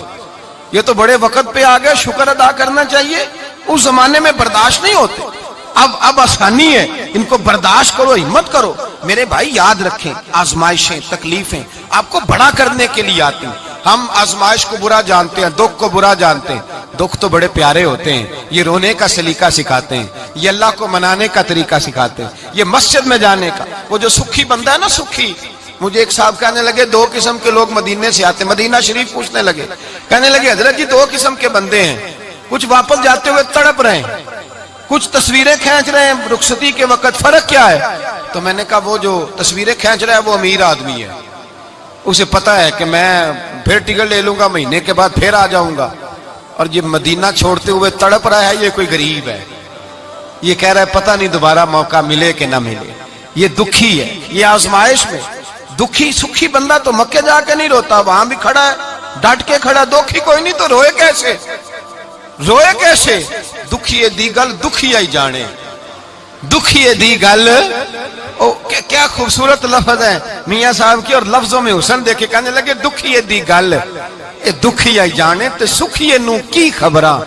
یہ تو بڑے وقت پہ آ گئے، شکر ادا کرنا چاہیے، اس زمانے میں برداشت نہیں ہوتے، اب آسانی ہے، ان کو برداشت کرو، ہمت کرو۔ میرے بھائی یاد رکھیں، آزمائشیں تکلیفیں آپ کو بڑا کرنے کے لیے آتی ہیں۔ ہم آزمائش کو برا جانتے ہیں، دکھ کو برا جانتے ہیں، دکھ تو بڑے پیارے ہوتے ہیں، یہ رونے کا سلیقہ سکھاتے ہیں، یہ اللہ کو منانے کا طریقہ سکھاتے ہیں، یہ مسجد میں جانے کا۔ وہ جو سکھی بندہ ہے نا، سکھی، مجھے ایک صاحب کہنے لگے دو قسم کے لوگ مدینے سے آتے ہیں، مدینہ شریف پوچھنے لگے، کہنے لگے حضرت جی دو قسم کے بندے ہیں، کچھ واپس جاتے ہوئے تڑپ رہے ہیں، کچھ تصویریں کھینچ رہے ہیں رخصتی کے وقت، فرق کیا ہے؟ تو میں نے کہا وہ جو تصویریں کھینچ رہا ہے وہ امیر آدمی ہے، اسے پتا ہے کہ میں پھر ٹکٹ لے لوں گا، مہینے کے بعد پھر آ جاؤں گا، اور یہ مدینہ چھوڑتے ہوئے تڑپ رہا ہے، یہ کوئی غریب ہے، یہ کہہ رہا ہے پتہ نہیں دوبارہ موقع ملے کہ نہ ملے، یہ دکھی ہے، یہ آزمائش میں دکھی۔ سکھی بندہ تو مکے جا کے نہیں روتا، وہاں بھی کھڑا ہے ڈٹ کے کھڑا، دکھی کوئی نہیں تو روئے کیسے؟ روئے کیسے؟ دکھیے دی گل دکھی آئی جانے، دکھیے دی گل، کیا خوبصورت لفظ ہے میاں صاحب کی، اور لفظوں میں حسن دیکھے، کہنے لگے دکھیے دی گل اے دکھی آئی جانے تے سکھیے نو کی خبراں،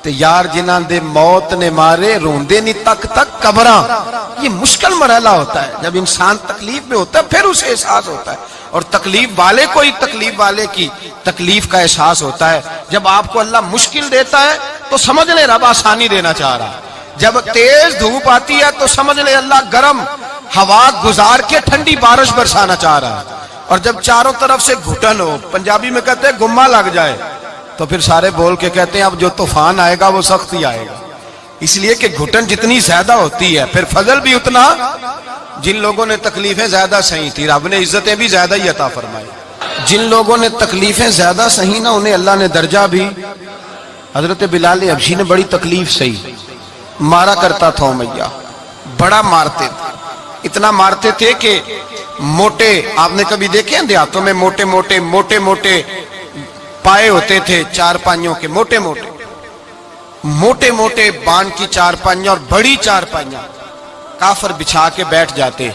تے یار جنہاں دے موت نے مارے روندے نہیں تک تک قبراں۔ یہ مشکل مرحلہ ہوتا ہے، جب انسان تکلیف میں ہوتا ہے پھر اسے احساس ہوتا ہے، اور تکلیف والے کو ہی تکلیف والے کی تکلیف کا احساس ہوتا ہے۔ جب آپ کو اللہ مشکل دیتا ہے تو سمجھ لیں رب آسانی دینا چاہ رہا ہے، جب تیز دھوپ آتی ہے تو سمجھ لیں اللہ گرم ہوا گزار کے ٹھنڈی بارش برسانا چاہ رہا ہے، اور جب چاروں طرف سے گھٹن ہو، پنجابی میں کہتے ہیں گما لگ جائے، تو پھر سارے بول کے کہتے ہیں اب جو طوفان آئے گا وہ سخت ہی آئے گا، اس لیے کہ گھٹن جتنی زیادہ ہوتی ہے پھر فضل بھی اتنا۔ جن لوگوں نے تکلیفیں زیادہ سہی تھی رب نے عزتیں بھی زیادہ ہی عطا فرمائی، جن لوگوں نے تکلیفیں زیادہ سہی نا انہیں اللہ نے درجہ بھی۔ حضرت بلال حبشی نے بڑی تکلیف سہی، مارا کرتا تھا امیہ، بڑا مارتے تھے، اتنا مارتے تھے کہ موٹے، آپ نے کبھی دیکھے ہیں دیہاتوں میں موٹے موٹے پائے ہوتے تھے، چار پائیوں کے، موٹے موٹے بان کی چار پائیاں اور بڑی چار پائیاں کافر بچھا کے بیٹھ جاتے،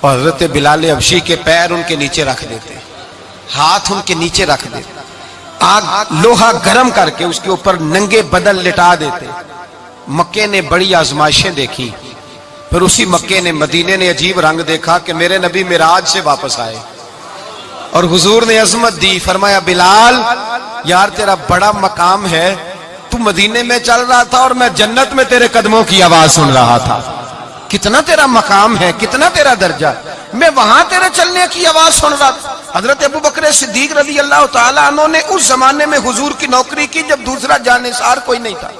اور حضرت بلال حبشی کے پیر ان کے نیچے رکھ دیتے، ہاتھ ان کے نیچے رکھ دیتے، آگ لوہا گرم کر کے اس کے اوپر ننگے بدن لٹا دیتے۔ مکے نے بڑی آزمائشیں دیکھی، پھر اسی مکے نے مدینے نے عجیب رنگ دیکھا کہ میرے نبی معراج سے واپس آئے، اور حضور نے عظمت دی، فرمایا بلال یار تیرا بڑا مقام ہے، تو مدینے میں چل رہا تھا اور میں جنت میں تیرے قدموں کی آواز سن رہا تھا، کتنا تیرا مقام ہے، کتنا تیرا درجہ، میں وہاں تیرے چلنے کی آواز سن رہا تھا۔ حضرت ابو بکر صدیق رضی اللہ تعالیٰ عنہ نے اس زمانے میں حضور کی نوکری کی جب دوسرا جانثار کوئی نہیں تھا،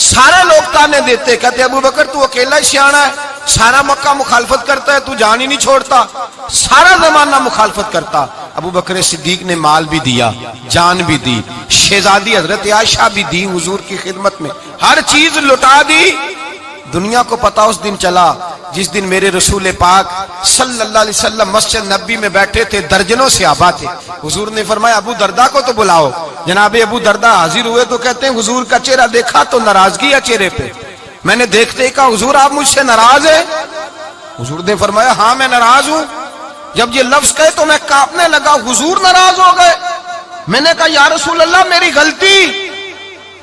سارے لوگ تانے دیتے، کہتے ابو بکر تو اکیلا ہی سیانا ہے، سارا مکہ مخالفت کرتا ہے، تو جان ہی نہیں چھوڑتا، سارا زمانہ مخالفت کرتا۔ ابو بکر صدیق نے مال بھی دیا، جان بھی دی، شہزادی حضرت عائشہ بھی دی حضور کی خدمت میں، ہر چیز لٹا دی۔ دنیا کو پتا اس دن چلا جس دن میرے رسول پاک صلی اللہ علیہ وسلم مسجد نبی میں بیٹھے تھے، درجنوں صحابہ تھے، حضور نے فرمایا ابو دردہ کو تو بلاؤ۔ جناب ابو دردہ حاضر ہوئے تو کہتے ہیں حضور کا چہرہ دیکھا تو ناراضگی ہے چہرے پہ، میں نے دیکھتے ہی کہا حضور آپ مجھ سے ناراض ہیں؟ حضور نے فرمایا ہاں میں ناراض ہوں۔ جب یہ لفظ کہے تو میں کانپنے لگا، حضور ناراض ہو گئے؟ میں نے کہا یا رسول اللہ میری غلطی۔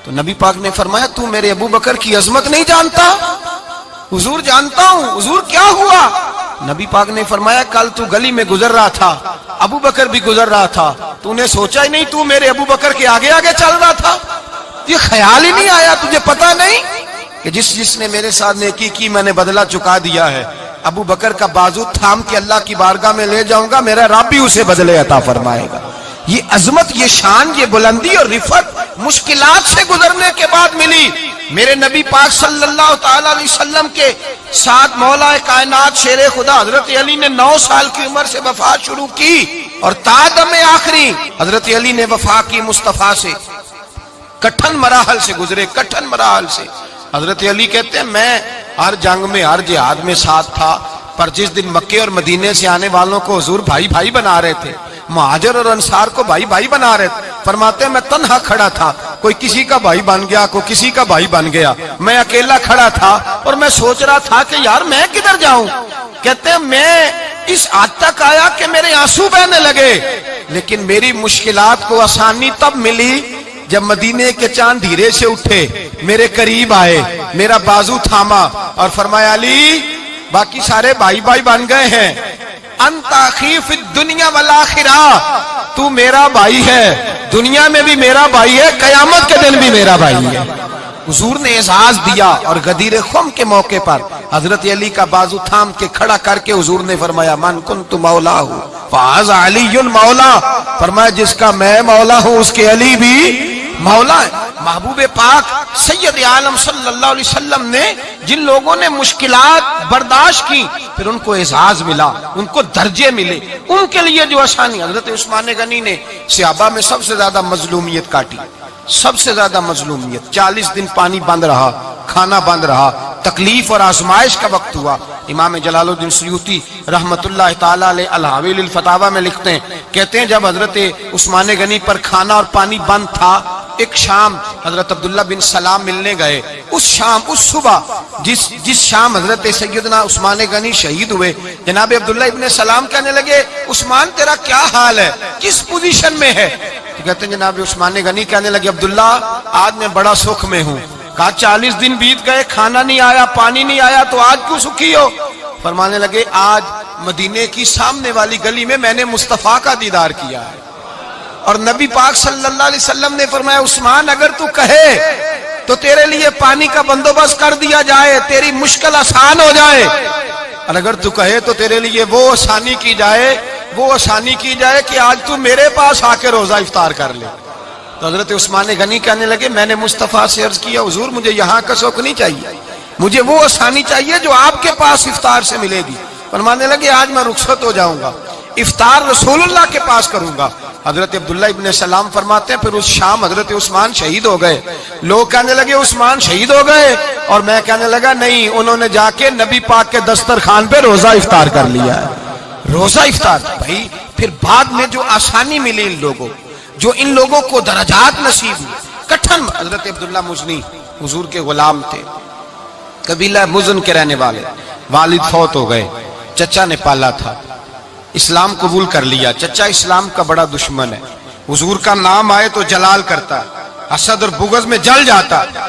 تو نبی پاک نے فرمایا تو میرے ابو بکر کی عظمت نہیں جانتا؟ حضور جانتا ہوں۔ حضور کیا ہوا؟ نبی پاک نے فرمایا کل تو گلی میں گزر رہا تھا، ابو بکر بھی گزر رہا تھا، تو نے سوچا ہی نہیں تو میرے ابو بکر کے آگے آگے چل رہا تھا، یہ خیال ہی نہیں آیا، تجھے پتا نہیں کہ جس نے میرے ساتھ نیکی کی میں نے بدلہ چکا دیا ہے، ابو بکر کا بازو تھام کے اللہ کی بارگاہ میں لے جاؤں گا، میرا رب بھی اسے بدلے عطا فرمائے گا۔ یہ عظمت، یہ شان، یہ بلندی اور رفعت مشکلات سے گزرنے کے بعد ملی۔ میرے نبی پاک صلی اللہ تعالی علیہ وسلم کے ساتھ مولا کائنات شیر خدا حضرت علی نے 9 سال کی عمر سے وفات شروع کی، اور تا دم آخری حضرت علی نے وفا کی مصطفیٰ سے، کٹھن مراحل سے گزرے، کٹھن مراحل سے۔ حضرت علی کہتے ہیں میں ہر جنگ میں، ہر جہاد میں ساتھ تھا، پر جس دن مکے اور مدینے سے آنے والوں کو حضور بھائی بھائی بنا رہے تھے، مہاجر اور انصار کو بھائی بھائی بنا رہے تھے. فرماتے ہیں میں تنہا کھڑا تھا, کوئی کسی کا بھائی بن گیا, کوئی کسی کا بھائی بن گیا, میں اکیلا کھڑا تھا اور میں سوچ رہا تھا کہ یار میں کدھر جاؤں. کہتے ہیں میں اس حد تک آیا کہ میرے آنسو بہنے لگے, لیکن میری مشکلات کو آسانی تب ملی جب مدینے کے چاند دھیرے سے اٹھے, میرے قریب آئے, میرا بازو تھاما اور فرمایا علی باقی سارے بھائی بھائی بن گئے ہیں, انت اخی فی الدنیا والآخرہ, تو میرا بھائی ہے, دنیا میں بھی میرا بھائی ہے, قیامت کے دن بھی میرا بھائی ہے. حضور نے اعزاز دیا اور غدیر خم کے موقع پر حضرت علی کا بازو تھام کے کھڑا کر کے حضور نے فرمایا من کنت مولا ہوں فہذا علی مولا, فرمایا جس کا میں مولا ہوں اس کے علی بھی مولا ہے. محبوب پاک سید عالم صلی اللہ علیہ وسلم نے جن لوگوں نے مشکلات برداشت کی پھر ان کو اعزاز ملا, ان کو درجے ملے, ان کے لیے جو آسانی. حضرت عثمان غنی نے صحابہ میں سب سے زیادہ مظلومیت کاٹی, سب سے زیادہ مظلومیت. 40 دن پانی بند رہا, کھانا بند رہا, تکلیف اور آزمائش کا وقت ہوا. امام جلال الدین سیوطی رحمت اللہ تعالی علیہ الحاوی للفتاوی میں لکھتے ہیں, کہتے ہیں جب حضرت عثمان غنی پر کھانا اور پانی بند تھا, ایک شام حضرت عبداللہ بن سلام ملنے گئے. اس شام, اس صبح جس شام حضرت سیدنا عثمان غنی شہید ہوئے, جناب عبداللہ ابن سلام کہنے لگے عثمان تیرا کیا حال ہے, کس پوزیشن میں ہے؟ تو کہتے ہیں جناب عثمان غنی کہنے لگے عبداللہ آج میں بڑا سکھ میں ہوں. کہا 40 دن بیت گئے, کھانا نہیں آیا, پانی نہیں آیا, تو آج کیوں سکھی ہو؟ فرمانے لگے آج مدینے کی سامنے والی گلی میں نے مصطفیٰ کا دیدار کیا ہے, اور نبی پاک صلی اللہ علیہ وسلم نے فرمایا عثمان اگر تو کہے تو تیرے لیے پانی کا بندوبست کر دیا جائے, تیری مشکل آسان ہو جائے, اور اگر تو کہے تو تیرے لیے وہ آسانی کی جائے کہ آج تو میرے پاس آ کے روزہ افطار کر لے. تو حضرت عثمان غنی کہنے لگے میں نے مصطفیٰ سے عرض کیا حضور مجھے یہاں کا شوق نہیں چاہیے, مجھے وہ آسانی چاہیے جو آپ کے پاس افطار سے ملے گی. فرمانے لگے آج میں رخصت ہو جاؤں گا, افطار رسول اللہ کے پاس کروں گا. حضرت عبداللہ ابن سلام فرماتے ہیں پھر اس شام حضرت عثمان شہید ہو گئے. لوگ کہنے لگے عثمان شہید ہو گئے, اور میں کہنے لگا نہیں, انہوں نے جا کے نبی پاک کے دسترخوان پہ روزہ افطار کر لیا ہے. روزہ افطار بھائی پھر بعد میں جو آسانی ملی ان لوگوں, جو ان لوگوں کو درجات نصیب ہوئے. کٹھن حضرت عبداللہ مزنی حضور کے غلام تھے, قبیلہ مزن کے رہنے والے, والد فوت ہو گئے, چچا نے پالا تھا, اسلام قبول کر لیا. چچا اسلام کا بڑا دشمن ہے, حضور کا نام آئے تو جلال کرتا ہے, حسد اور بغض میں جل جاتا ہے,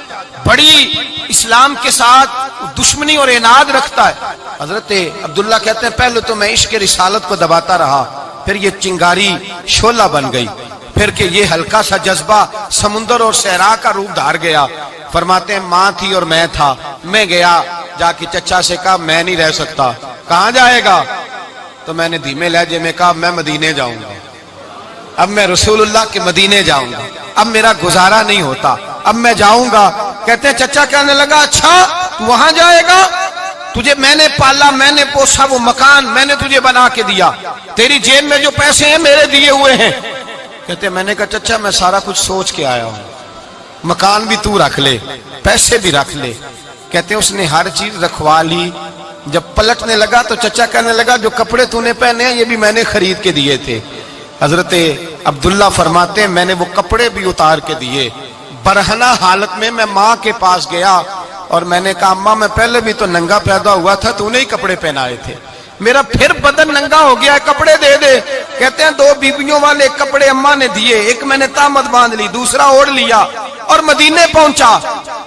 بڑی اسلام کے ساتھ دشمنی اور عناد رکھتا ہے. حضرت عبداللہ کہتے ہیں پہلے تو میں عشق رسالت کو دباتا رہا, پھر یہ چنگاری شعلہ بن گئی, پھر کہ یہ ہلکا سا جذبہ سمندر اور صحرا کا روپ دھار گیا. فرماتے ہیں ماں تھی اور میں تھا, میں گیا جا کے چچا سے کہا میں نہیں رہ سکتا. کہاں جائے گا؟ تو میں نے دھیمے لہجے میں کہا میں مدینے جاؤں گا, اب میں رسول اللہ کے مدینے جاؤں گا, اب میرا گزارا نہیں ہوتا, اب میں جاؤں گا. کہتے ہیں چچا کہنے لگا اچھا تو وہاں جائے گا, تجھے میں نے پالا, میں نے پوسا, وہ مکان میں نے تجھے بنا کے دیا, تیری جیب میں جو پیسے ہیں میرے دیے ہوئے ہیں. کہتے ہیں میں نے کہا چچا میں سارا کچھ سوچ کے آیا ہوں, مکان بھی تو رکھ لے, پیسے بھی رکھ لے. کہتے ہیں اس نے ہر چیز رکھوا لی. جب پلٹنے لگا تو چچا کہنے لگا جو کپڑے تو نے پہنے ہیں یہ بھی میں نے خرید کے دیے تھے. حضرت عبداللہ فرماتے ہیں میں نے وہ کپڑے بھی اتار کے دیے. برہنہ حالت میں ماں کے پاس گیا اور میں نے کہا اماں میں پہلے بھی تو ننگا پیدا ہوا تھا, تو نے ہی کپڑے پہنائے تھے, میرا پھر بدن ننگا ہو گیا ہے, کپڑے دے دے. کہتے ہیں 2 بیویوں والے کپڑے اماں نے دیے, ایک میں نے تامت باندھ لی, دوسرا اوڑھ لیا اور مدینے پہنچا.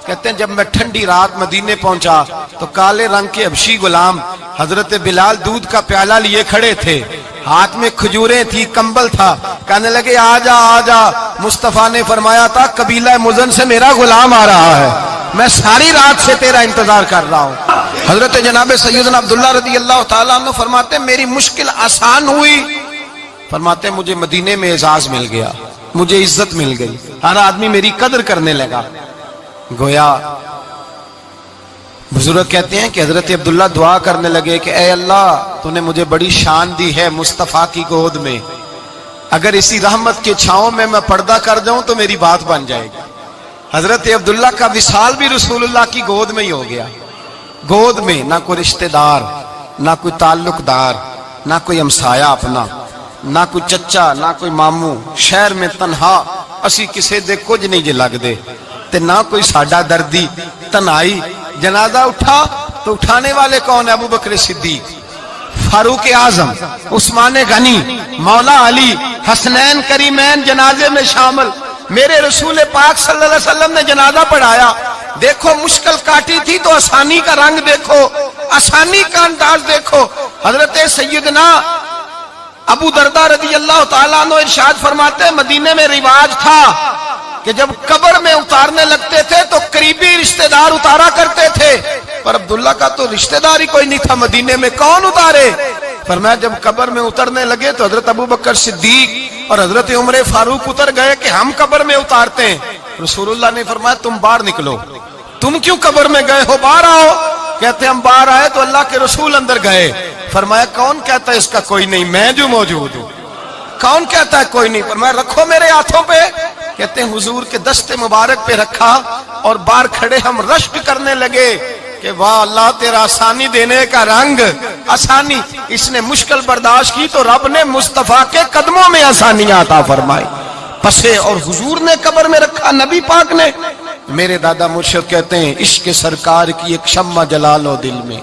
کہتے ہیں جب میں ٹھنڈی رات مدینے پہنچا تو کالے رنگ کے حبشی غلام حضرت بلال دودھ کا پیالہ لیے کھڑے تھے, ہاتھ میں کھجوریں تھی, کمبل تھا. کہنے لگے آجا آجا, مصطفیٰ نے فرمایا تھا قبیلہ مزن سے میرا غلام آ رہا ہے, میں ساری رات سے تیرا انتظار کر رہا ہوں. حضرت جناب سیدنا عبداللہ رضی اللہ تعالیٰ عنہ فرماتے ہیں میری مشکل آسان ہوئی. فرماتے ہیں مجھے مدینے میں اعزاز مل گیا, مجھے عزت مل گئی, ہر آدمی میری قدر کرنے لگا. گویا بزرگ کہتے ہیں کہ حضرت عبداللہ دعا کرنے لگے کہ اے اللہ تو نے مجھے بڑی شان دی ہے مصطفیٰ کی گود میں, اگر اسی رحمت کے چھاؤں میں پردہ کر جاؤں تو میری بات بن جائے گی. حضرت عبداللہ کا وصال بھی رسول اللہ کی گود میں ہی ہو گیا. گود میں نہ کوئی رشتہ دار, نہ کوئی تعلق دار, نہ کوئی ہمسایہ اپنا, نہ کوئی چچا نہ کوئی ماموں، شہر میں تنہا اسی کسے دے کچھ نہیں جے لگ دے تے نہ کوئی ساڈا دردی، تنہائی۔ جنازہ اٹھا تو اٹھانے والے کون ہیں؟ ابو بکر صدیق، فاروق اعظم، عثمان غنی، مولا علی، حسنین کریمین جنازے میں شامل۔ میرے رسول پاک صلی اللہ علیہ وسلم نے جنازہ پڑھایا، دیکھو مشکل کاٹی تھی تو آسانی کا رنگ دیکھو، آسانی کا انداز دیکھو۔ حضرت سیدنا ابو دردہ رضی اللہ تعالیٰ عنہ ارشاد فرماتے ہیں مدینے میں رواج تھا کہ جب قبر میں اتارنے لگتے تھے تو قریبی رشتہ دار اتارا کرتے تھے، پر عبداللہ کا تو رشتہ دار ہی کوئی نہیں تھا مدینے میں، کون اتارے؟ فرمایا جب قبر میں اترنے لگے تو حضرت ابو بکر صدیق اور حضرت عمر فاروق اتر گئے کہ ہم قبر میں اتارتے ہیں۔ رسول اللہ نے فرمایا تم باہر نکلو، تم کیوں قبر میں گئے ہو، باہر آؤ۔ کہتے ہم باہر آئے تو اللہ کے رسول اندر گئے۔ فرمایا کون کہتا ہے اس کا کوئی نہیں، میں جو موجود ہوں۔ کون کہتا ہے کوئی نہیں؟ فرمایا رکھو میرے ہاتھوں پہ۔ کہتے ہیں حضور کے دست مبارک پہ رکھا اور باہر کھڑے ہم رشک کرنے لگے کہ واہ اللہ تیرا آسانی دینے کا رنگ، آسانی۔ اس نے مشکل برداشت کی تو رب نے مصطفیٰ کے قدموں میں آسانیاں عطا فرمائی۔ پسے اور حضور نے قبر میں رکھا، نبی پاک نے۔ میرے دادا مرشد کہتے ہیں عشق سرکار کی ایک شمع جلا لو دل میں،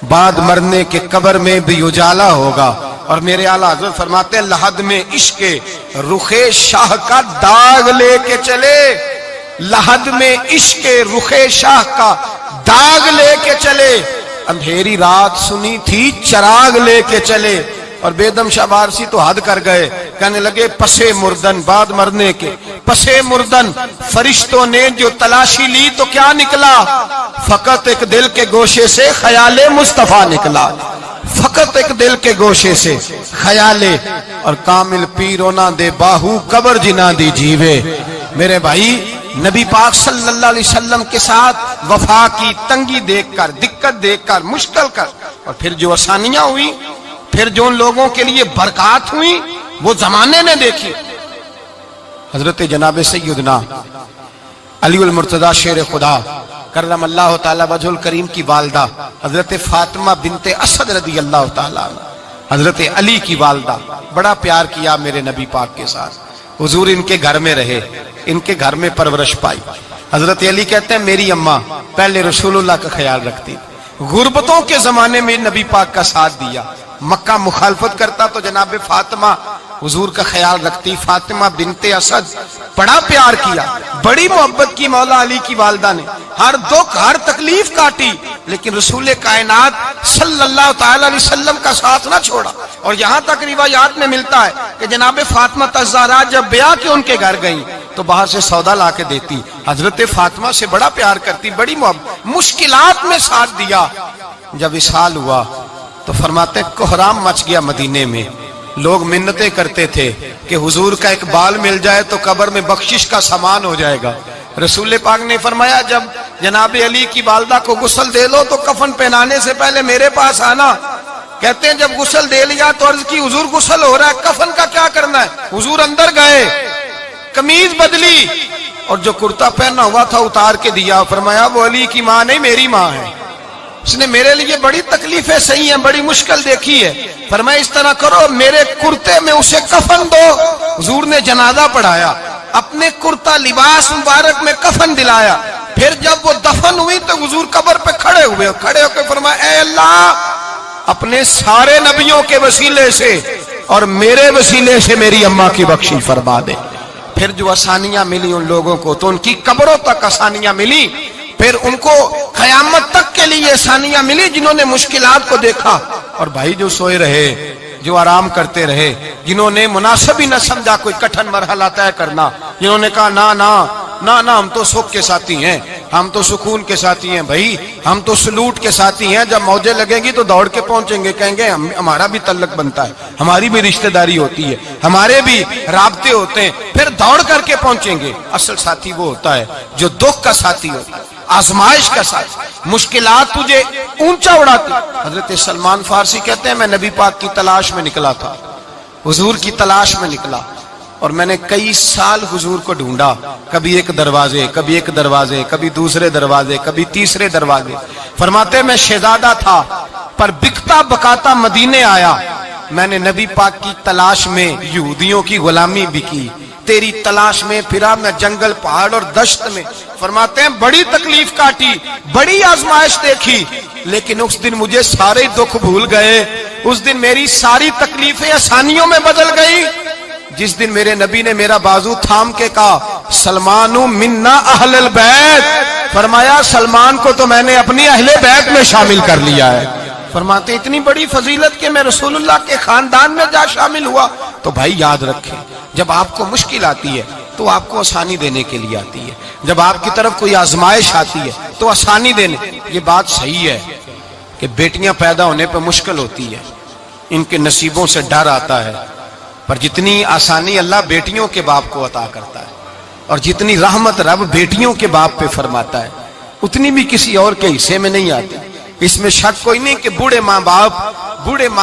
بعد مرنے کے قبر میں بھی اجالا ہوگا۔ اور میرے اعلیٰ حضرت فرماتے ہیں لحد میں عشق رخ شاہ کا داغ لے کے چلے، لحد میں عشق رخ شاہ کا داغ لے کے چلے، اندھیری رات سنی تھی چراغ لے کے چلے۔ اور بیدم شاہ بارسی تو حد کر گئے، کہنے لگے پسے مردن، بعد مرنے کے پسے مردن فرشتوں نے جو تلاشی لی تو کیا نکلا؟ فقط ایک دل کے گوشے سے خیال مصطفیٰ نکلا، فقط ایک دل کے گوشے سے خیال۔ اور کامل پیرو نہ دے باہو قبر جنا دی جیوے۔ میرے بھائی نبی پاک صلی اللہ علیہ وسلم کے ساتھ وفا کی تنگی دیکھ کر، دقت دیکھ کر، مشکل کر، اور پھر جو آسانیاں ہوئی، پھر جو ان لوگوں کے لیے برکات ہوئی وہ زمانے نے دیکھی۔ حضرت جناب سیدنا علی المرتضی شیر خدا کرم اللہ تعالی وجہ الکریم کی والدہ حضرت فاطمہ بنت اسد رضی اللہ تعالی حضرت علی کی والدہ، بڑا پیار کیا میرے نبی پاک کے ساتھ۔ حضور ان کے گھر میں رہے، ان کے گھر میں پرورش پائی۔ حضرت علی کہتے ہیں میری اماں پہلے رسول اللہ کا خیال رکھتی، غربتوں کے زمانے میں نبی پاک کا ساتھ دیا، مکہ مخالفت کرتا تو جناب فاطمہ حضور کا خیال رکھتی۔ فاطمہ بنت اسد بڑا پیار کیا، بڑی محبت کی مولا علی کی والدہ نے، ہر دکھ ہر تکلیف کاٹی، لیکن رسول کائنات صلی اللہ تعالی علیہ وسلم کا ساتھ نہ چھوڑا۔ اور یہاں تک روایات میں ملتا ہے کہ جناب فاطمہ الزہرا جب بیعہ کے ان کے گھر گئیں تو باہر سے سودا لا کے دیتی، حضرت فاطمہ سے بڑا پیار کرتی، بڑی محبت، مشکلات میں ساتھ دیا۔ جب وصال ہوا تو فرماتے ہیں کوہرام مچ گیا مدینے میں، لوگ منتیں کرتے تھے کہ حضور کا ایک بال مل جائے تو قبر میں بخشش کا سامان ہو جائے گا۔ رسول پاک نے فرمایا جب جناب علی کی والدہ کو غسل دے لو تو کفن پہنانے سے پہلے میرے پاس آنا۔ کہتے ہیں جب غسل دے لیا تو عرض کی حضور غسل ہو رہا ہے، کفن کا کیا کرنا ہے؟ حضور اندر گئے، قمیض بدلی اور جو کرتا پہنا ہوا تھا اتار کے دیا۔ فرمایا وہ علی کی ماں نہیں میری ماں ہے، اس نے میرے لیے بڑی تکلیفیں سہی ہیں، بڑی مشکل دیکھی ہے۔ فرمایا اس طرح کرو میرے کرتے میں اسے کفن دو۔ حضور نے جنازہ پڑھایا، اپنے کرتا لباس مبارک میں کفن دلایا۔ پھر جب وہ دفن ہوئی تو حضور قبر پہ کھڑے ہوئے، کھڑے ہو کے فرمایا اے اللہ اپنے سارے نبیوں کے وسیلے سے اور میرے وسیلے سے میری اماں کی بخشی فرما دے۔ پھر جو آسانیاں ملی ان لوگوں کو تو ان کی قبروں تک آسانیاں ملی، پھر ان کو قیامت تک کے لیے آسانیاں ملی جنہوں نے مشکلات کو دیکھا۔ اور بھائی جو سوئے رہے، جو آرام کرتے رہے، جنہوں نے مناسب ہی نہ سمجھا کوئی کٹھن مرحلہ طے کرنا، جنہوں نے کہا نا نا نا نا ہم تو سکھ کے ساتھی ہیں، ہم تو سکون کے ساتھی ہیں، بھائی ہم تو سلوٹ کے ساتھی ہیں، جب موجیں لگیں گی تو دوڑ کے پہنچیں گے، کہیں گے ہمارا بھی تعلق بنتا ہے، ہماری بھی رشتہ داری ہوتی ہے، ہمارے بھی رابطے ہوتے ہیں، پھر دوڑ کر کے پہنچیں گے۔ اصل ساتھی وہ ہوتا ہے جو دکھ کا ساتھی ہوتا ہے، آزمائش کا ساتھ، مشکلات تجھے اونچا اڑاتی۔ حضرت سلمان فارسی کہتے ہیں میں نبی پاک کی تلاش میں نکلا تھا، حضور کی تلاش میں نکلا، اور میں نے کئی سال حضور کو ڈھونڈا، کبھی ایک دروازے، کبھی ایک دروازے، کبھی دوسرے دروازے، کبھی تیسرے دروازے۔ فرماتے میں شہزادہ تھا پر بکتا بکاتا مدینے آیا، میں نے نبی پاک کی تلاش میں یہودیوں کی غلامی بھی کی، تیری تلاش میں پھرا میں جنگل پہاڑ اور دشت میں۔ فرماتے ہیں بڑی تکلیف کاٹی، بڑی آزمائش دیکھی، لیکن اس دن مجھے سارے دکھ بھول گئے، اس دن میری ساری تکلیفیں آسانیوں میں بدل گئی جس دن میرے نبی نے میرا بازو تھام کے کہا سلمان منا اہل البیت، فرمایا سلمان کو تو میں نے اپنی اہل بیت میں شامل کر لیا ہے۔ فرماتے اتنی بڑی فضیلت کہ میں رسول اللہ کے خاندان میں جا شامل ہوا۔ تو بھائی یاد رکھیں، جب آپ کو مشکل آتی ہے تو آپ کو آسانی دینے کے لیے آتی ہے، جب آپ کی طرف کوئی آزمائش آتی ہے تو آسانی دینے۔ یہ بات صحیح ہے کہ بیٹیاں پیدا ہونے پہ مشکل ہوتی ہے، ان کے نصیبوں سے ڈر آتا ہے، پر جتنی آسانی اللہ بیٹیوں کے باپ کو عطا کرتا ہے اور جتنی رحمت رب بیٹیوں کے باپ پہ فرماتا ہے اتنی بھی کسی اور کے حصے میں نہیں آتی۔ اس میں شک کوئی نہیں کہ بوڑھے ماں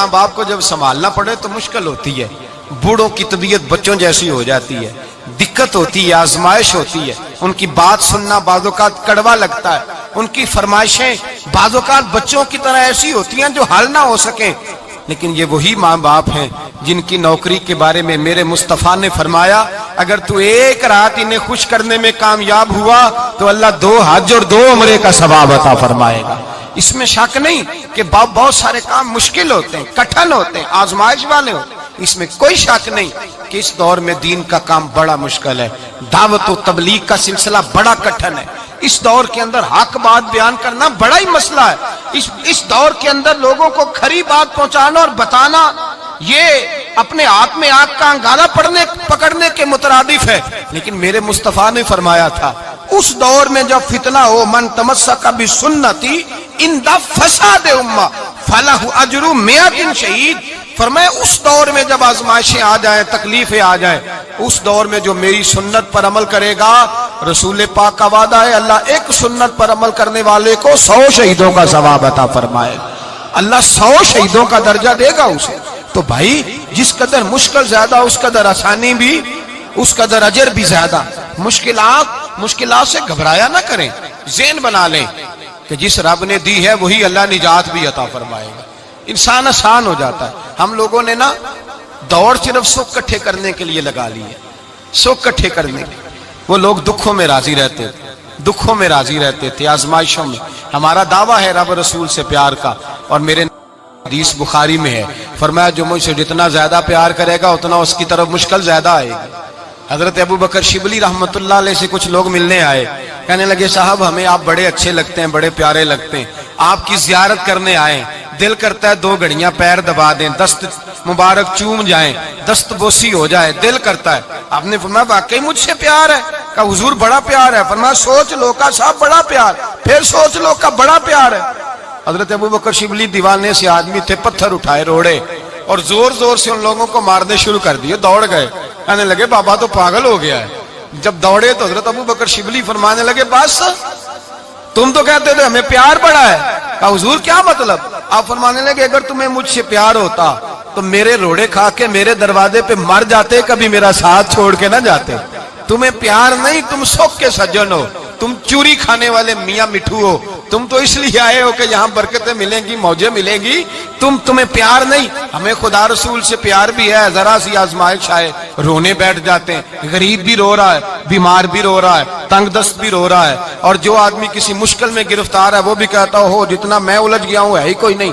باپ کو جب سنبھالنا پڑے تو مشکل ہوتی ہے، بوڑھوں کی طبیعت بچوں جیسی ہو جاتی ہے، دقت ہوتی ہے، آزمائش ہوتی ہے، ان کی بات سننا بعض اوقات کڑوا لگتا ہے، ان کی فرمائشیں بعض اوقات بچوں کی طرح ایسی ہوتی ہیں جو حل نہ ہو سکیں، لیکن یہ وہی ماں باپ ہیں جن کی نوکری کے بارے میں میرے مصطفیٰ نے فرمایا اگر تو ایک رات انہیں خوش کرنے میں کامیاب ہوا تو اللہ 2 حج اور 2 عمرے کا ثواب عطا فرمائے گا۔ اس میں شک نہیں کہ بہت سارے کام مشکل ہوتے ہیں، کٹھن ہوتے ہیں، آزمائش والے ہوتے ہیں، اس میں کوئی شک نہیں کہ اس دور میں دین کا کام بڑا مشکل ہے، دعوت و تبلیغ کا سلسلہ بڑا کٹھن ہے، اس دور کے اندر حق بات بیان کرنا بڑا ہی مسئلہ ہے، اس دور کے اندر لوگوں کو کھری بات پہنچانا اور بتانا یہ اپنے ہاتھ میں آگ کا انگارہ پکڑنے کے مترادف ہے۔ لیکن میرے مصطفیٰ نے فرمایا تھا اس دور میں جب فتنہ ہو من تمسک بسنتی اندہ فساد امہ فلہ اجر 100 شہید، فرمایا اس دور میں جب آزمائشیں آ جائیں، تکلیفیں آ جائیں، اس دور میں جو میری سنت پر عمل کرے گا، رسول پاک کا وعدہ ہے اللہ ایک سنت پر عمل کرنے والے کو 100 شہیدوں کا ثواب عطا فرمائے، اللہ 100 شہیدوں کا درجہ دے گا اسے۔ تو بھائی جس قدر مشکل زیادہ اس قدر آسانی بھی، اس قدر اجر بھی زیادہ۔ مشکلات سے گھبرایا نہ کریں، ذہن بنا لیں کہ جس رب نے دی ہے وہی اللہ نجات بھی عطا فرمائے گا، انسان آسان ہو جاتا ہے۔ ہم لوگوں نے نا دوڑ صرف سکھ کٹھے کرنے کے لیے لگا لی ہے، سکھ کٹھے کرنے کے، وہ لوگ دکھوں میں راضی رہتے تھے، آزمائشوں میں۔ ہمارا دعویٰ ہے رب رسول سے پیار کا، اور میرے حدیث بخاری میں ہے فرمایا جو مجھ سے جتنا زیادہ پیار کرے گا اتنا اس کی طرف مشکل زیادہ آئے گی۔ حضرت ابو بکر شبلی رحمت اللہ علیہ سے کچھ لوگ ملنے آئے، کہنے لگے صاحب ہمیں آپ بڑے اچھے لگتے ہیں، بڑے پیارے لگتے ہیں، آپ کی زیارت کرنے آئے، دل کرتا ہے 2 گھڑیاں پیر دبا دیں، دست مبارک چوم جائیں، دست بوسی ہو جائے، دل کرتا ہے۔ آپ نے فرمایا واقعی مجھ سے پیار ہے؟ کہا حضور بڑا پیار ہے۔ فرمایا سوچ لو کا صاحب بڑا پیار، پھر سوچ لو کا بڑا پیار ہے۔ حضرت ابو بکر شبلی دیوانے سے آدمی تھے، پتھر اٹھائے روڑے اور زور زور سے ان لوگوں کو مارنے شروع کر دیے، دوڑ گئے، کہنے لگے بابا تو پاگل ہو گیا ہے۔ جب دوڑے تو حضرت ابو بکر شبلی فرمانے لگے بس تم تو کہتے تھے ہمیں پیار بڑا ہے۔ کہا حضور کیا مطلب؟ آپ فرمانے لگے اگر تمہیں مجھ سے پیار ہوتا تو میرے روڑے کھا کے میرے دروازے پہ مر جاتے، کبھی میرا ساتھ چھوڑ کے نہ جاتے۔ تمہیں پیار نہیں، تم سکھ کے سجن ہو، تم چوری کھانے والے میاں مٹھو ہو، تم تو اس لیے آئے ہو کہ یہاں برکتیں ملیں گی، موجیں ملیں گی، تمہیں پیار نہیں۔ ہمیں خدا رسول سے پیار بھی ہے، ذرا سی آزمائش آئے رونے بیٹھ جاتے ہیں، غریب بھی رو رہا ہے، بیمار بھی رو رہا ہے، تنگ دست بھی رو رہا ہے، اور جو آدمی کسی مشکل میں گرفتار ہے وہ بھی کہتا ہو جتنا میں الجھ گیا ہوں ہے ہی کوئی نہیں۔